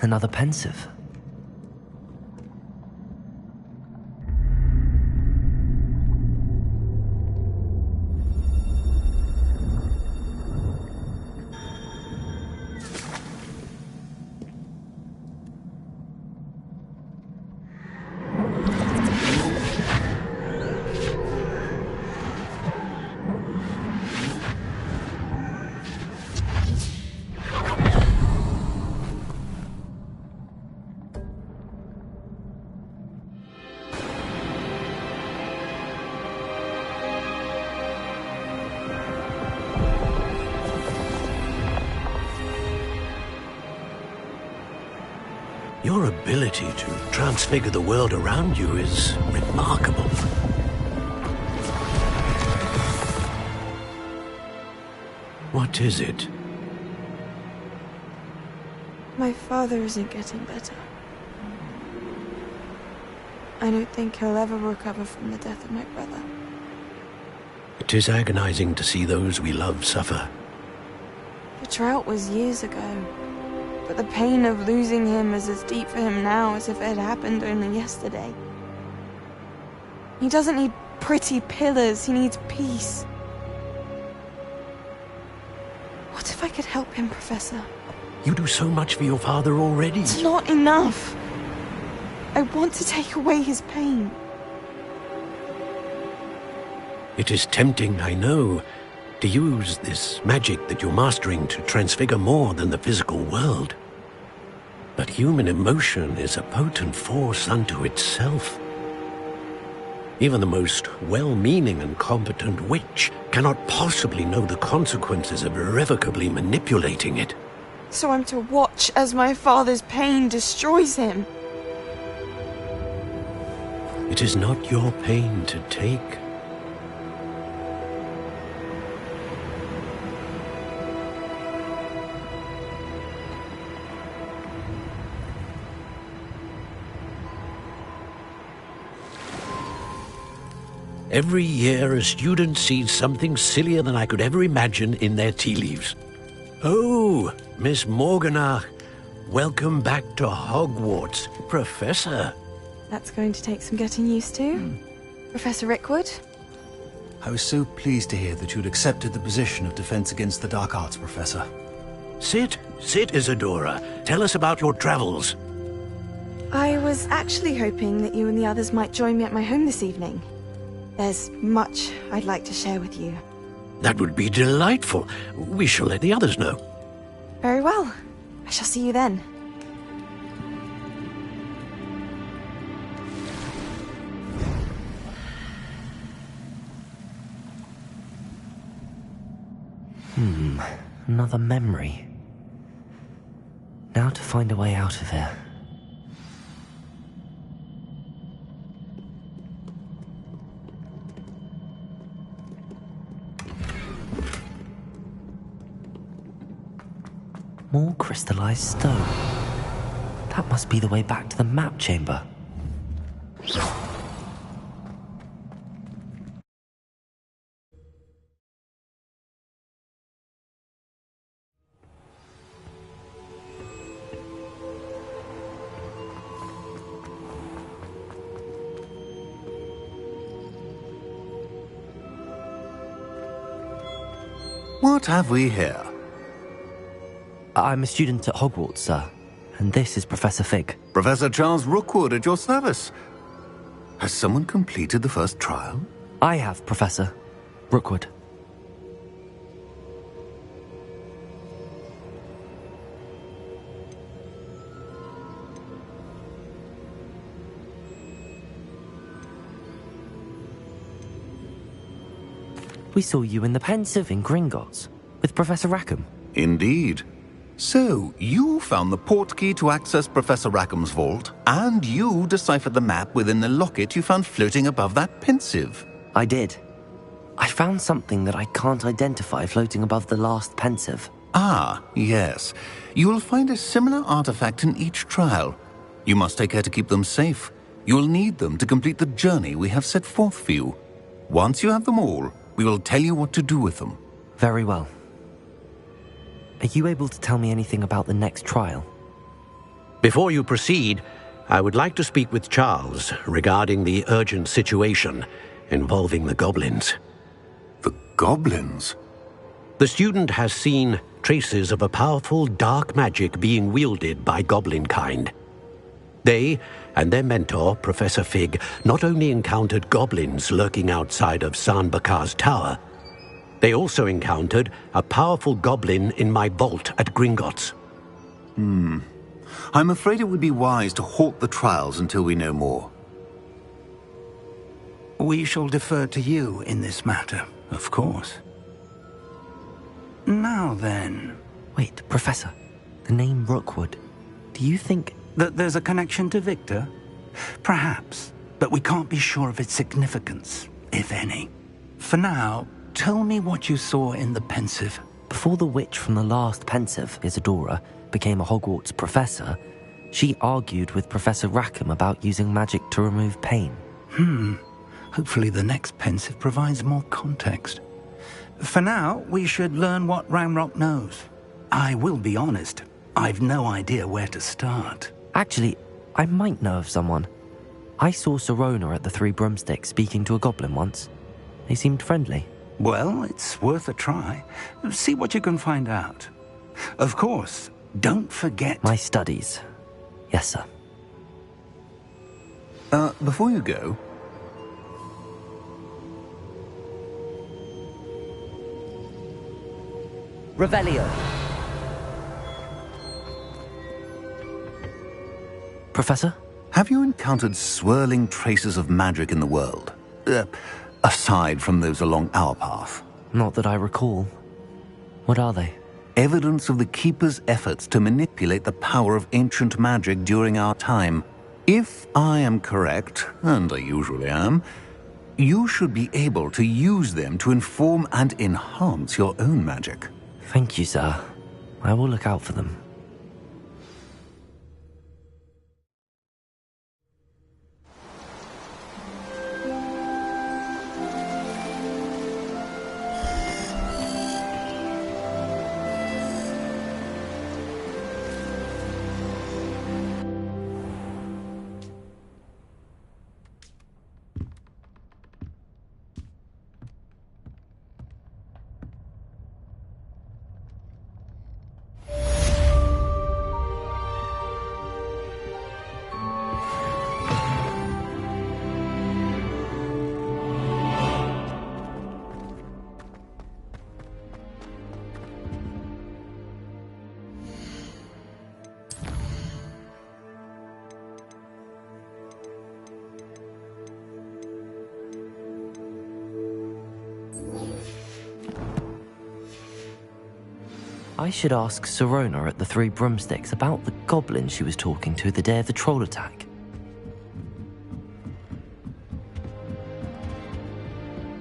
Another pensive. Your ability to transfigure the world around you is remarkable. What is it? My father isn't getting better. I don't think he'll ever recover from the death of my brother. It is agonizing to see those we love suffer. The drought was years ago. But the pain of losing him is as deep for him now as if it had happened only yesterday. He doesn't need pretty pillars, he needs peace. What if I could help him, Professor? You do so much for your father already. It's not enough. I want to take away his pain. It is tempting, I know, to use this magic that you're mastering to transfigure more than the physical world. But human emotion is a potent force unto itself. Even the most well-meaning and competent witch cannot possibly know the consequences of irrevocably manipulating it. So I'm to watch as my father's pain destroys him. It is not your pain to take. Every year, a student sees something sillier than I could ever imagine in their tea leaves. Oh, Miss Morganach, welcome back to Hogwarts, Professor. That's going to take some getting used to. Professor Rickwood? I was so pleased to hear that you'd accepted the position of Defense Against the Dark Arts, Professor. Sit, Isadora. Tell us about your travels. I was actually hoping that you and the others might join me at my home this evening. There's much I'd like to share with you. That would be delightful. We shall let the others know. Very well. I shall see you then. Another memory. Now to find a way out of here. More crystallized stone. That must be the way back to the map chamber. What have we here? I'm a student at Hogwarts, sir. And this is Professor Fig. Professor Charles Rookwood at your service. Has someone completed the first trial? I have, Professor Rookwood. We saw you in the Pensive in Gringotts with Professor Rackham. Indeed. So, you found the portkey to access Professor Rackham's vault, and you deciphered the map within the locket you found floating above that Pensive. I did. I found something that I can't identify floating above the last Pensive. Ah, yes. You will find a similar artifact in each trial, You must take care to keep them safe. You will need them to complete the journey we have set forth for you. Once you have them all, we will tell you what to do with them. Very well. Are you able to tell me anything about the next trial? Before you proceed, I would like to speak with Charles regarding the urgent situation involving the goblins. The goblins? The student has seen traces of a powerful dark magic being wielded by goblin kind. They and their mentor, Professor Fig, not only encountered goblins lurking outside of San Bakar's tower, they also encountered a powerful goblin in my vault at Gringotts. I'm afraid it would be wise to halt the trials until we know more. We shall defer to you in this matter, of course. Now then... Wait, Professor. The name Rookwood. Do you think... that there's a connection to Victor? Perhaps, but we can't be sure of its significance, if any. For now, tell me what you saw in the pensive. Before the witch from the last pensive, Isadora, became a Hogwarts professor, she argued with Professor Rackham about using magic to remove pain. Hopefully the next pensive provides more context. For now, we should learn what Ranrock knows. I will be honest, I've no idea where to start. Actually, I might know of someone. I saw Sirona at the Three Broomsticks speaking to a goblin once. They seemed friendly. Well, it's worth a try. See what you can find out. Of course, don't forget... My studies. Yes, sir. Before you go... Revelio. Professor? Have you encountered swirling traces of magic in the world? Aside from those along our path? Not that I recall. What are they? Evidence of the Keeper's efforts to manipulate the power of ancient magic during our time. If I am correct, and I usually am, you should be able to use them to inform and enhance your own magic. Thank you, sir. I will look out for them. I should ask Sirona at the Three Broomsticks about the goblin she was talking to the day of the troll attack.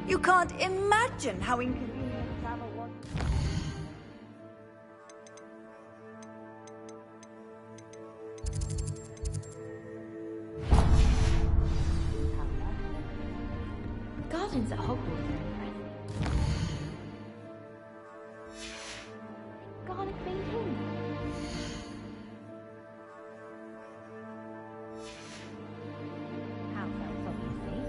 You can't imagine how inconvenient travel was. Gardens at Hogwarts are impressive. Garlic painting. House elves, obviously.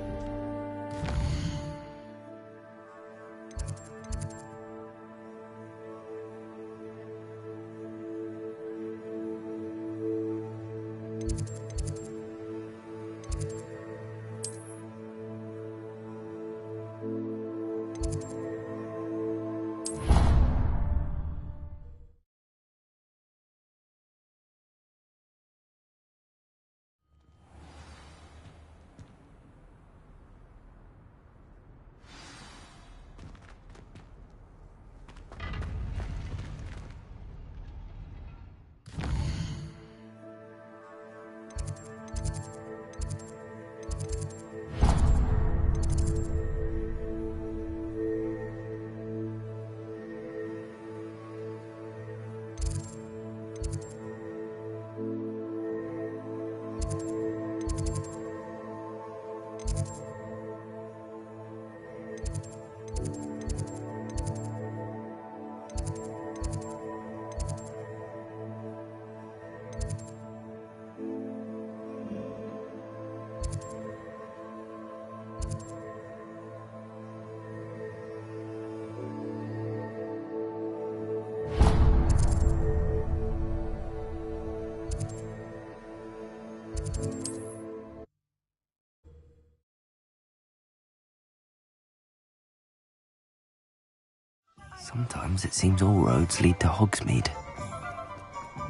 Sometimes it seems all roads lead to Hogsmeade. I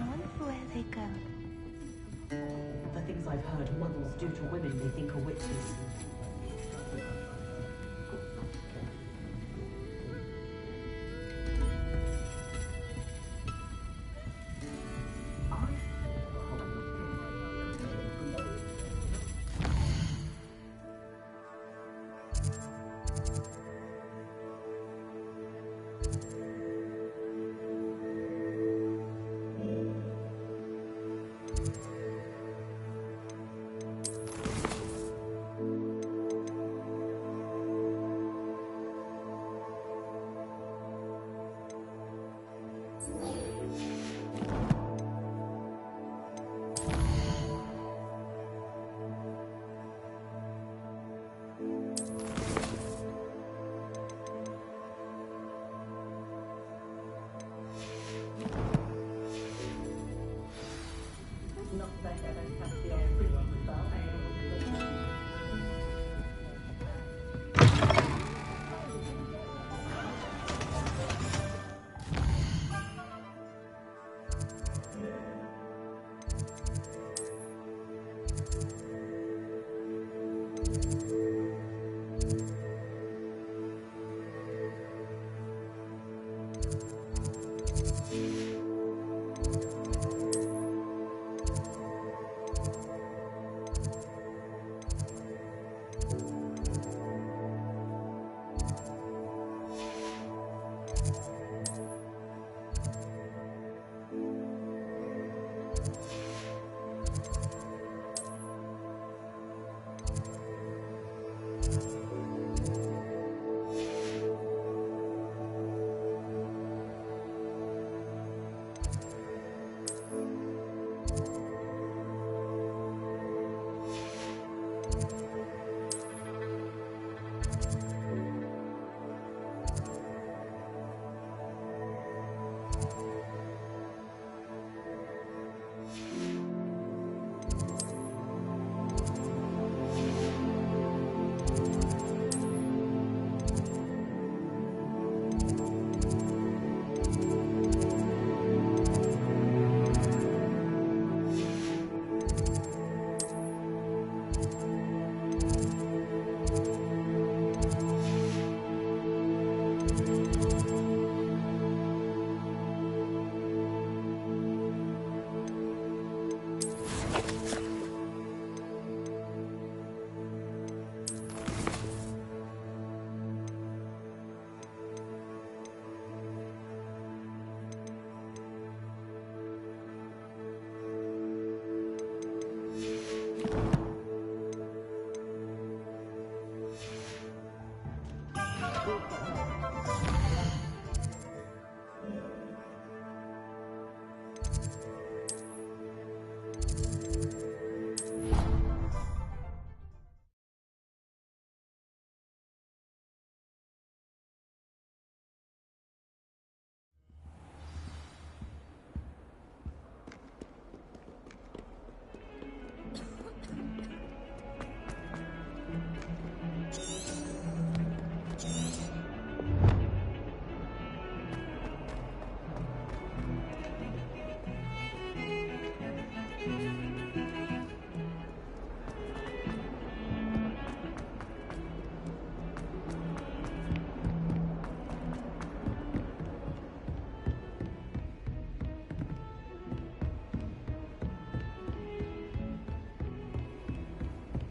wonder where they go. The things I've heard muggles do to women they think are witches.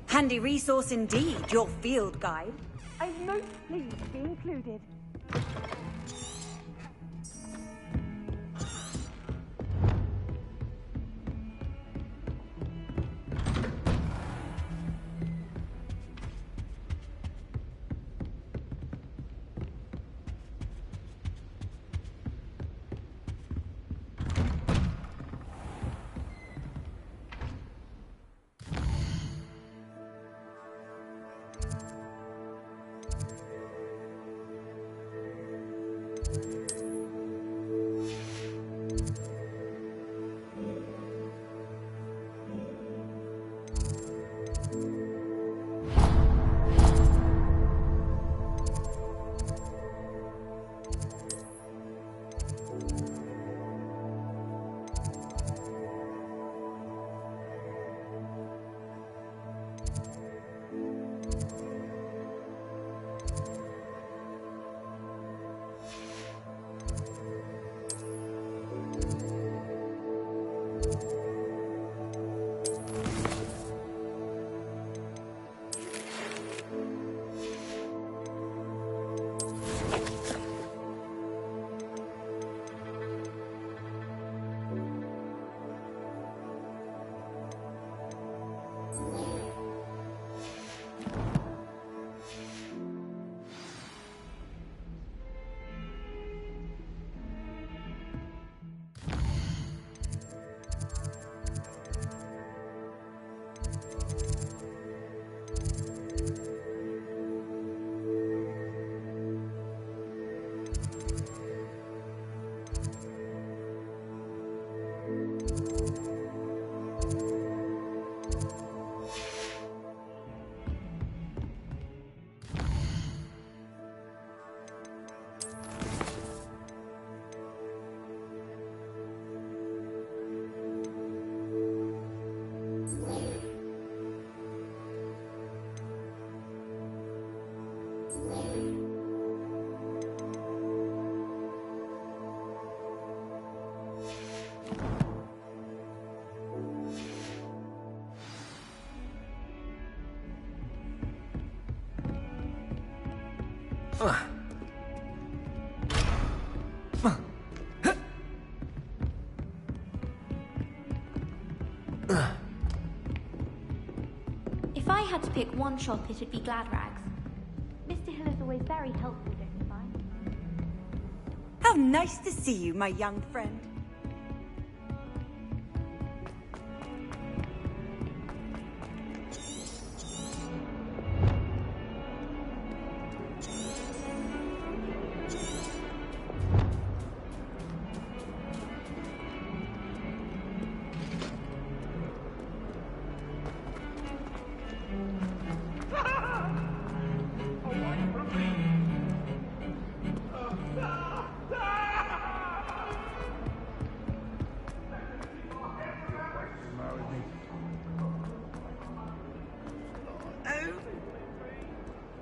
Handy resource indeed, your field guide. I'm most pleased to be included. If I had to pick one shop, it'd be Glad Rags. Mr. Hill is always very helpful, don't you find? How nice to see you, my young friend.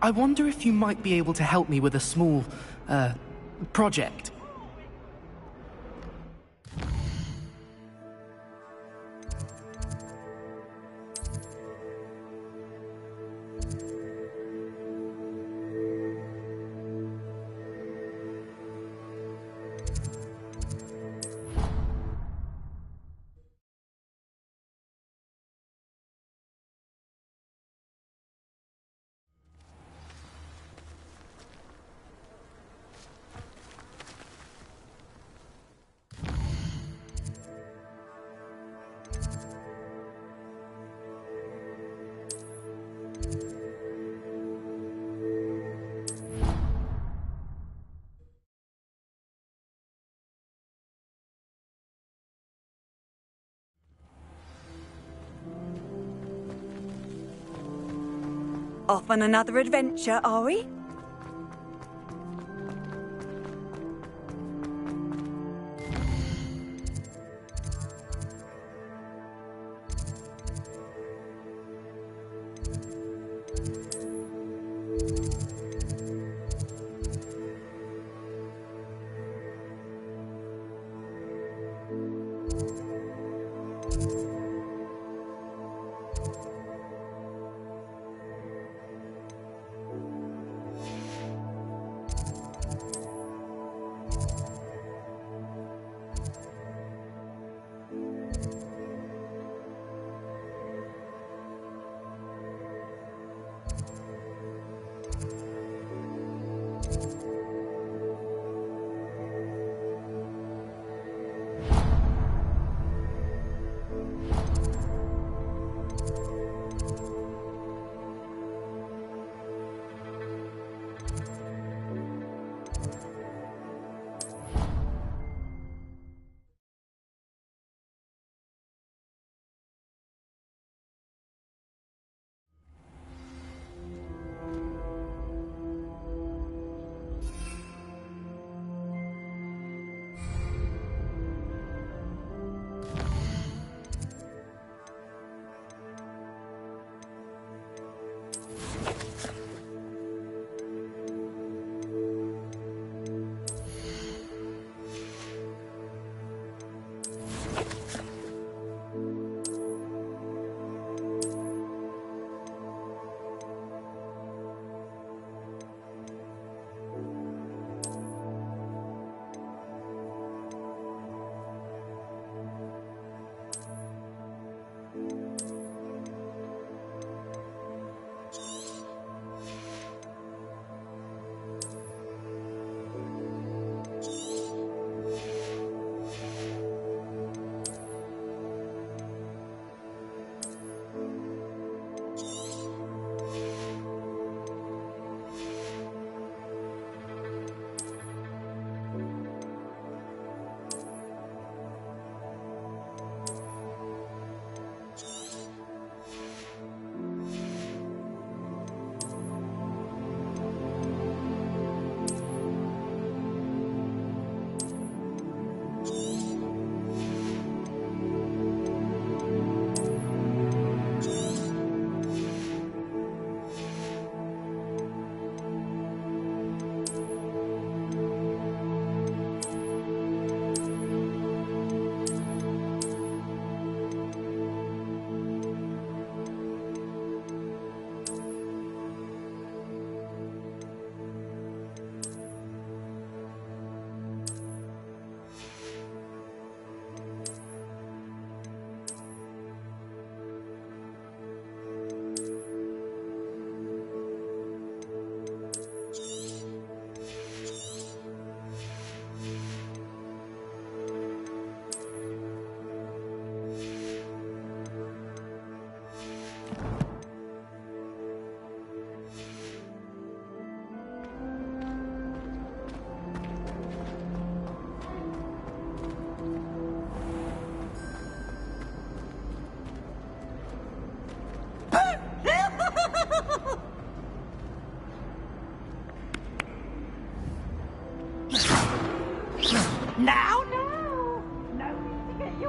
I wonder if you might be able to help me with a small, project. Off on another adventure, are we?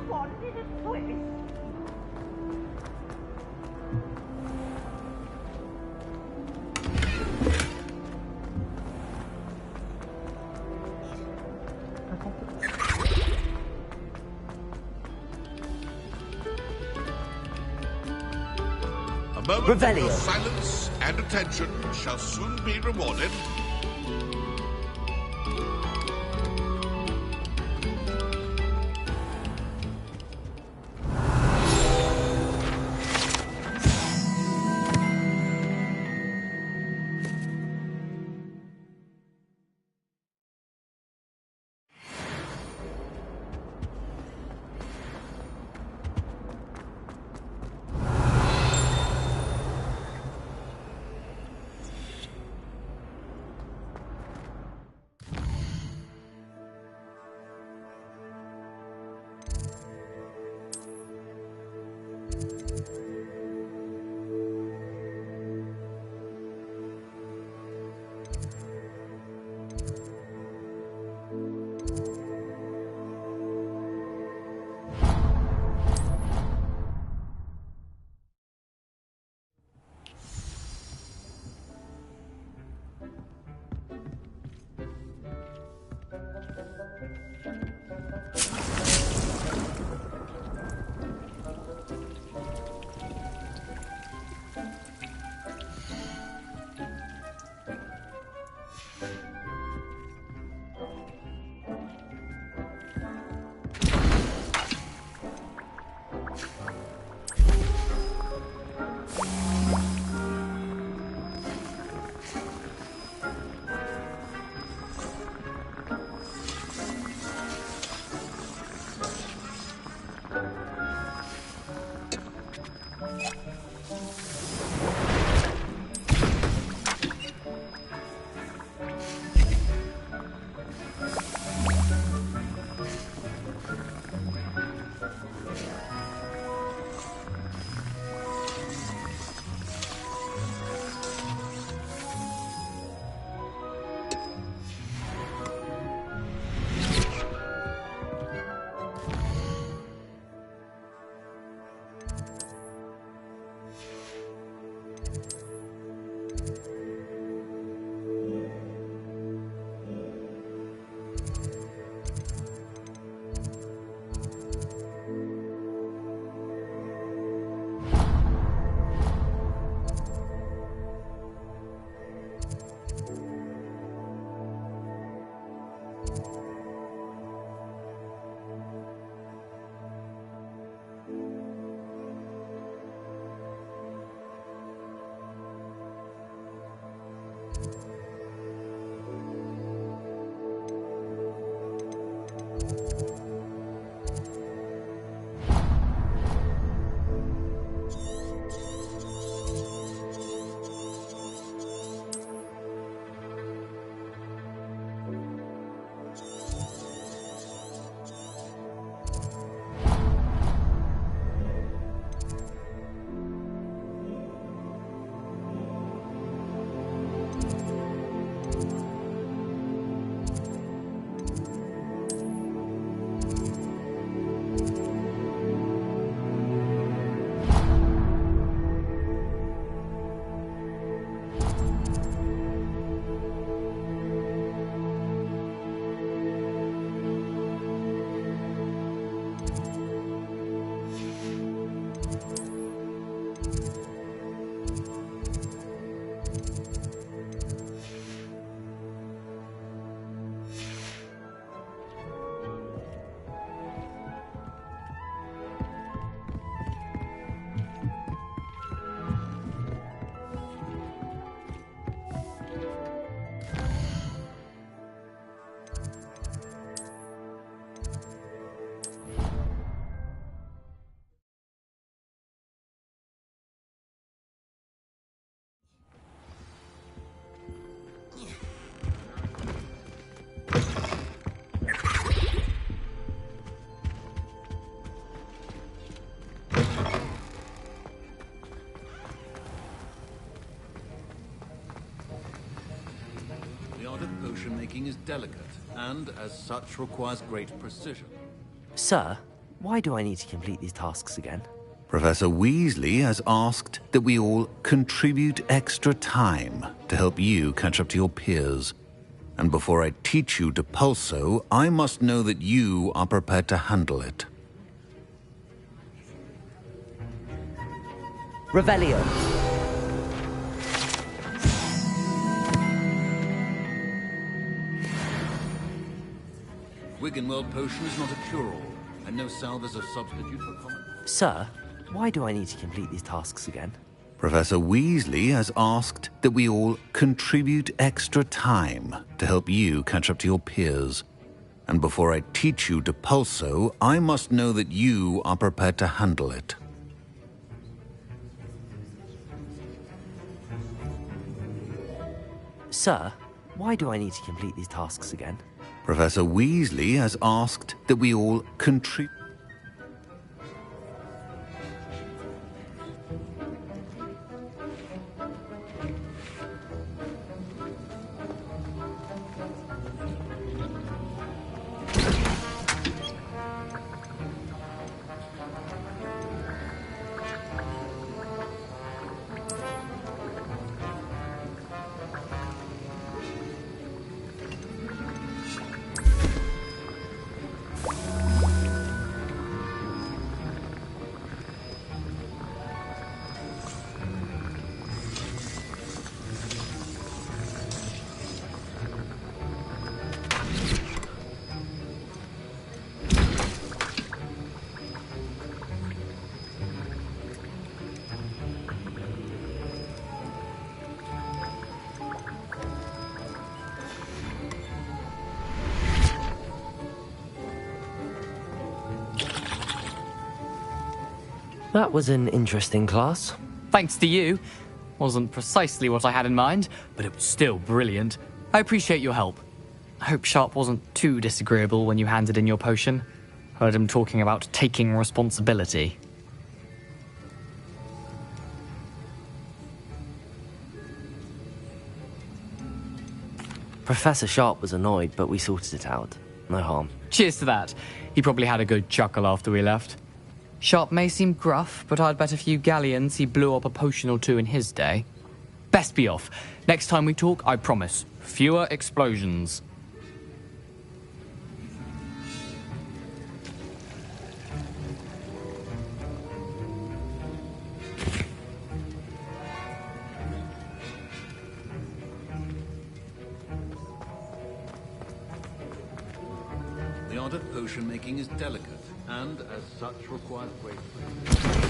You wanted a twist. A moment Revelio. of silence and attention shall soon be rewarded. Potion making is delicate, and as such requires great precision. Sir, why do I need to complete these tasks again? Professor Weasley has asked that we all contribute extra time to help you catch up to your peers. And before I teach you Depulso, I must know that you are prepared to handle it. Revelio. Wiggenweld potion is not a cure-all, and no salve is a substitute for common... Sir, why do I need to complete these tasks again? Professor Weasley has asked that we all contribute extra time to help you catch up to your peers. And before I teach you Depulso, I must know that you are prepared to handle it. Sir, why do I need to complete these tasks again? Professor Weasley has asked that we all contribute... That was an interesting class. Thanks to you. Wasn't precisely what I had in mind, but it was still brilliant. I appreciate your help. I hope Sharp wasn't too disagreeable when you handed in your potion. Heard him talking about taking responsibility. Professor Sharp was annoyed, but we sorted it out. No harm. Cheers to that. He probably had a good chuckle after we left. Sharp may seem gruff, but I'd bet a few galleons he blew up a potion or two in his day. Best be off. Next time we talk, I promise, fewer explosions. The art of potion making is delicate, and as such requires great training.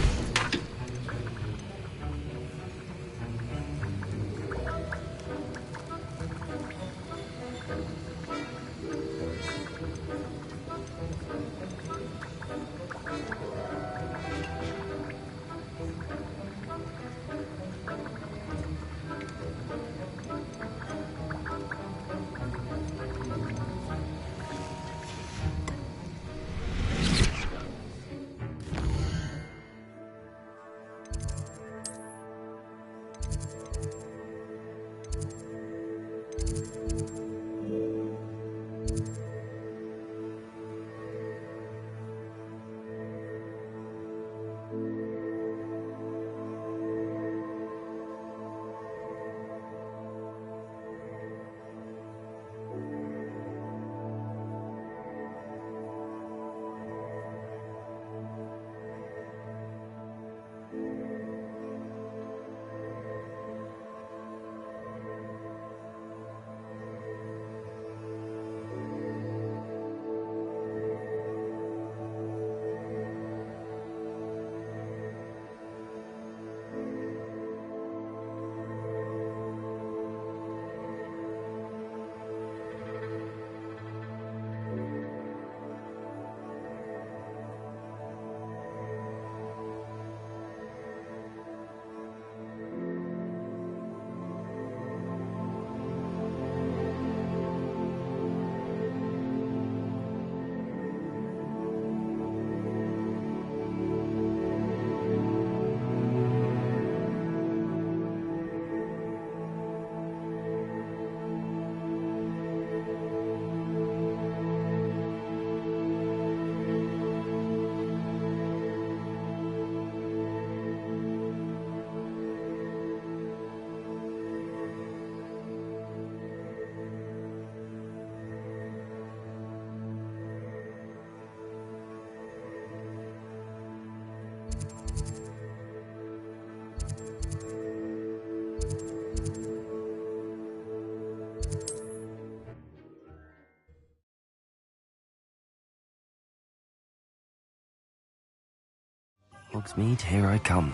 Hogsmeade, here I come.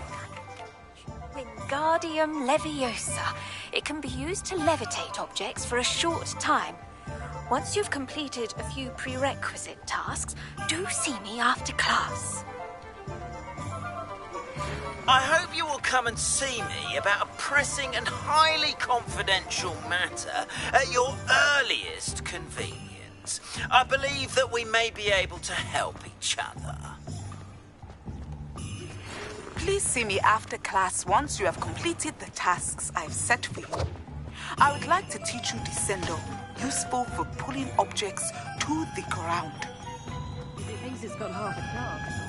Wingardium Leviosa. It can be used to levitate objects for a short time. Once you've completed a few prerequisite tasks, do see me after class. I hope you will come and see me about a pressing and highly confidential matter at your earliest convenience. I believe that we may be able to help each other. Please see me after class once you have completed the tasks I've set for you. I would like to teach you Descendo, useful for pulling objects to the ground. It means it's got half a class.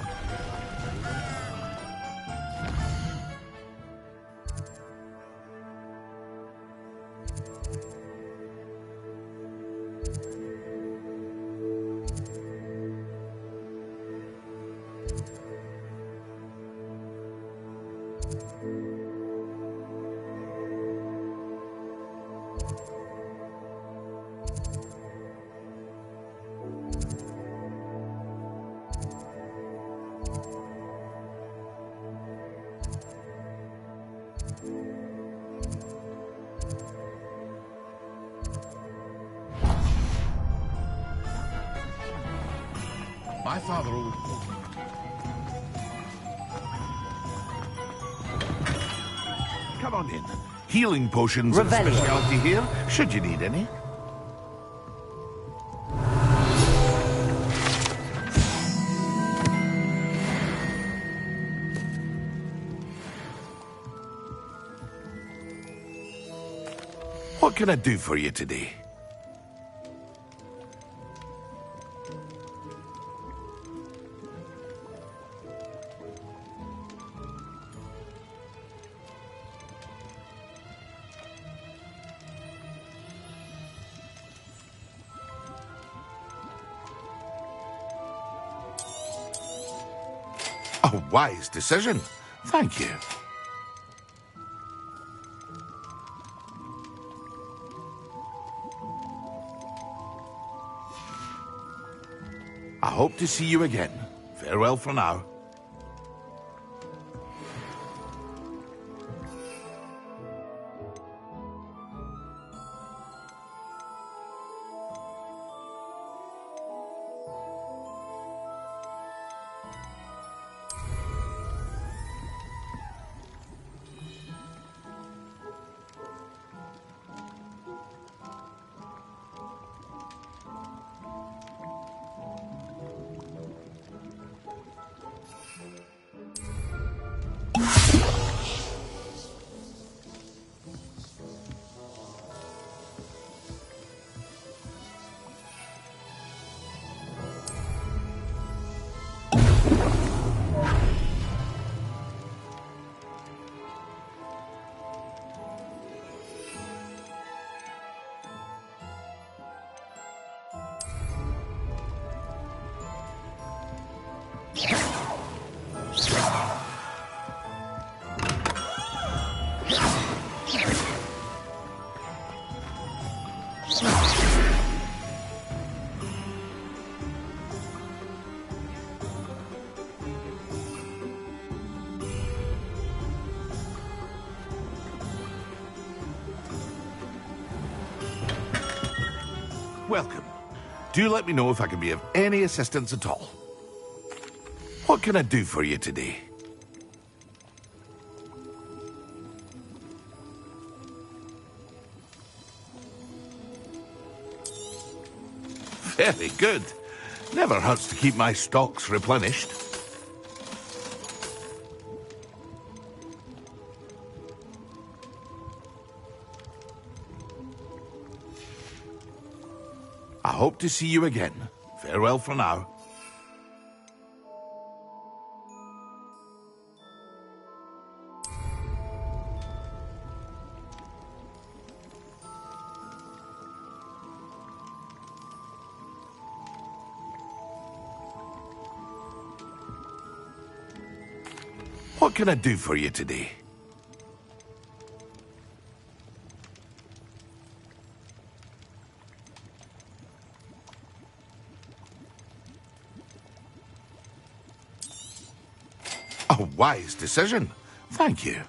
My father always... Come on in. Healing potions are a Revelio. specialty here, should you need any. What can I do for you today? A wise decision. Thank you. I hope to see you again. Farewell for now. Welcome. Do let me know if I can be of any assistance at all. What can I do for you today? Very good. Never hurts to keep my stocks replenished. I hope to see you again. Farewell for now. What can I do for you today? A wise decision. Thank you.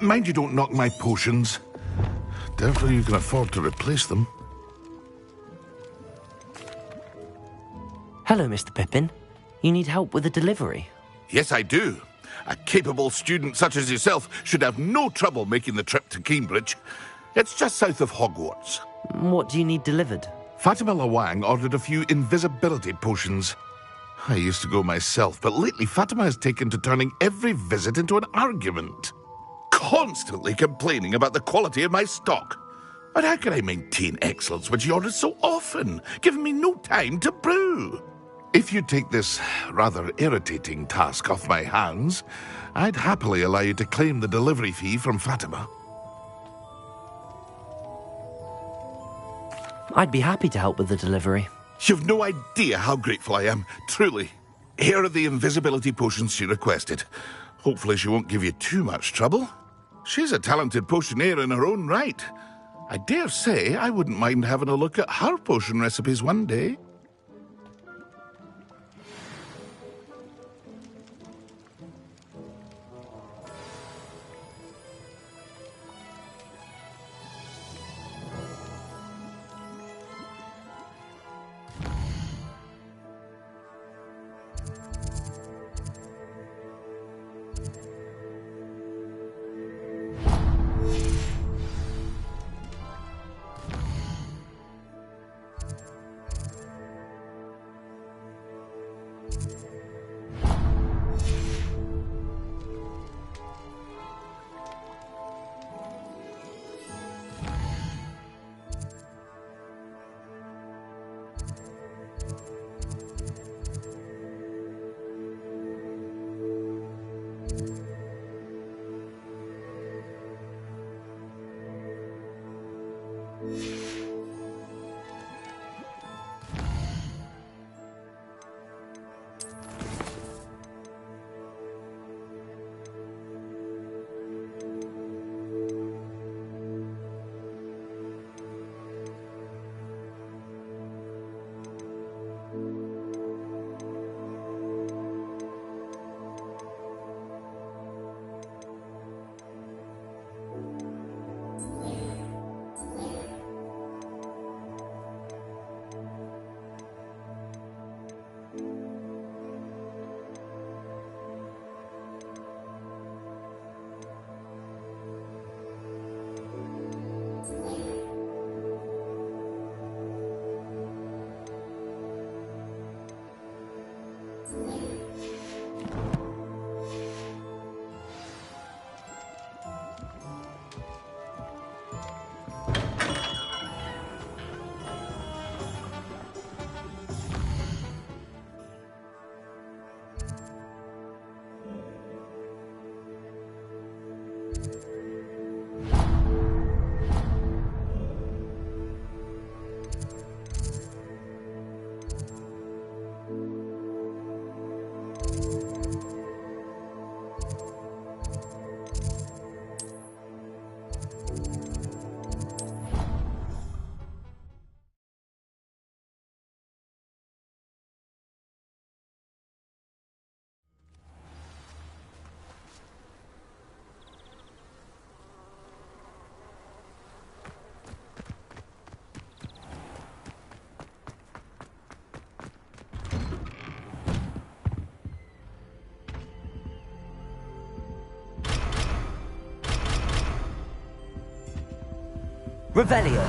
Mind you don't knock my potions. Doubtful you can afford to replace them. Hello, Mr. Pippin. You need help with a delivery? Yes, I do. A capable student such as yourself should have no trouble making the trip to Cambridge. It's just south of Hogwarts. What do you need delivered? Fatima Lawang ordered a few invisibility potions. I used to go myself, but lately Fatima has taken to turning every visit into an argument. Constantly complaining about the quality of my stock. But how can I maintain excellence when she orders so often, giving me no time to brew? If you take this rather irritating task off my hands, I'd happily allow you to claim the delivery fee from Fatima. I'd be happy to help with the delivery. You've no idea how grateful I am, truly. Here are the invisibility potions she requested. Hopefully she won't give you too much trouble. She's a talented potioneer in her own right. I dare say I wouldn't mind having a look at her potion recipes one day. Revelio.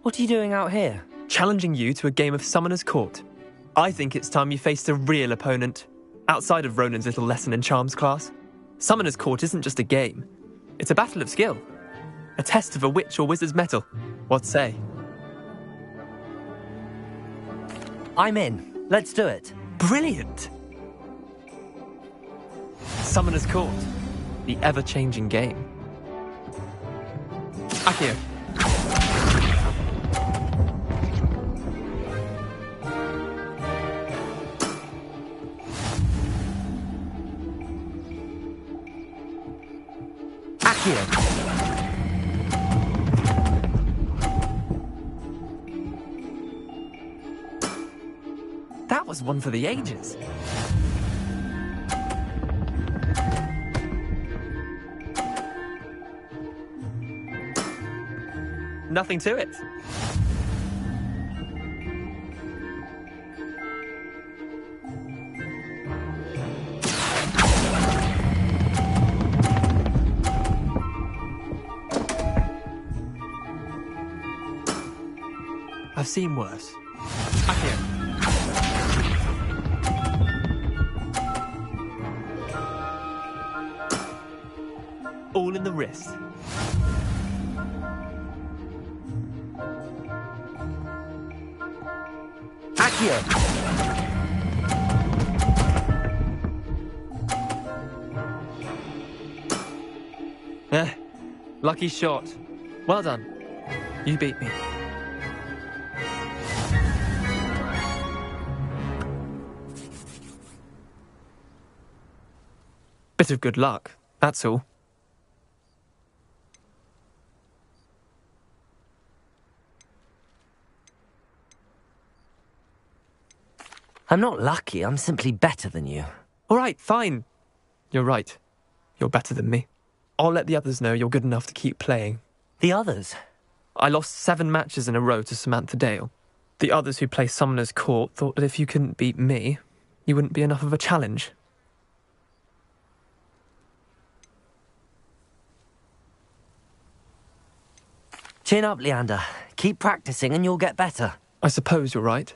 What are you doing out here? Challenging you to a game of Summoner's Court. I think it's time you faced a real opponent, outside of Ronan's little lesson in charms class. Summoner's Court isn't just a game. It's a battle of skill. A test of a witch or wizard's mettle. What say? I'm in. Let's do it. Brilliant! Summoner's Court. The ever-changing game. Akio. That was one for the ages. Nothing to it. I've seen worse. Akio. All in the wrist. Akio! Lucky shot. Well done. You beat me. Bit of good luck, that's all. I'm not lucky, I'm simply better than you. All right, fine. You're right. You're better than me. I'll let the others know you're good enough to keep playing. The others? I lost 7 matches in a row to Samantha Dale. The others who play Summoner's Court thought that if you couldn't beat me, you wouldn't be enough of a challenge. Chin up, Leander. Keep practicing and you'll get better. I suppose you're right.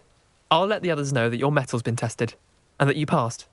I'll let the others know that your metal's been tested, and that you passed.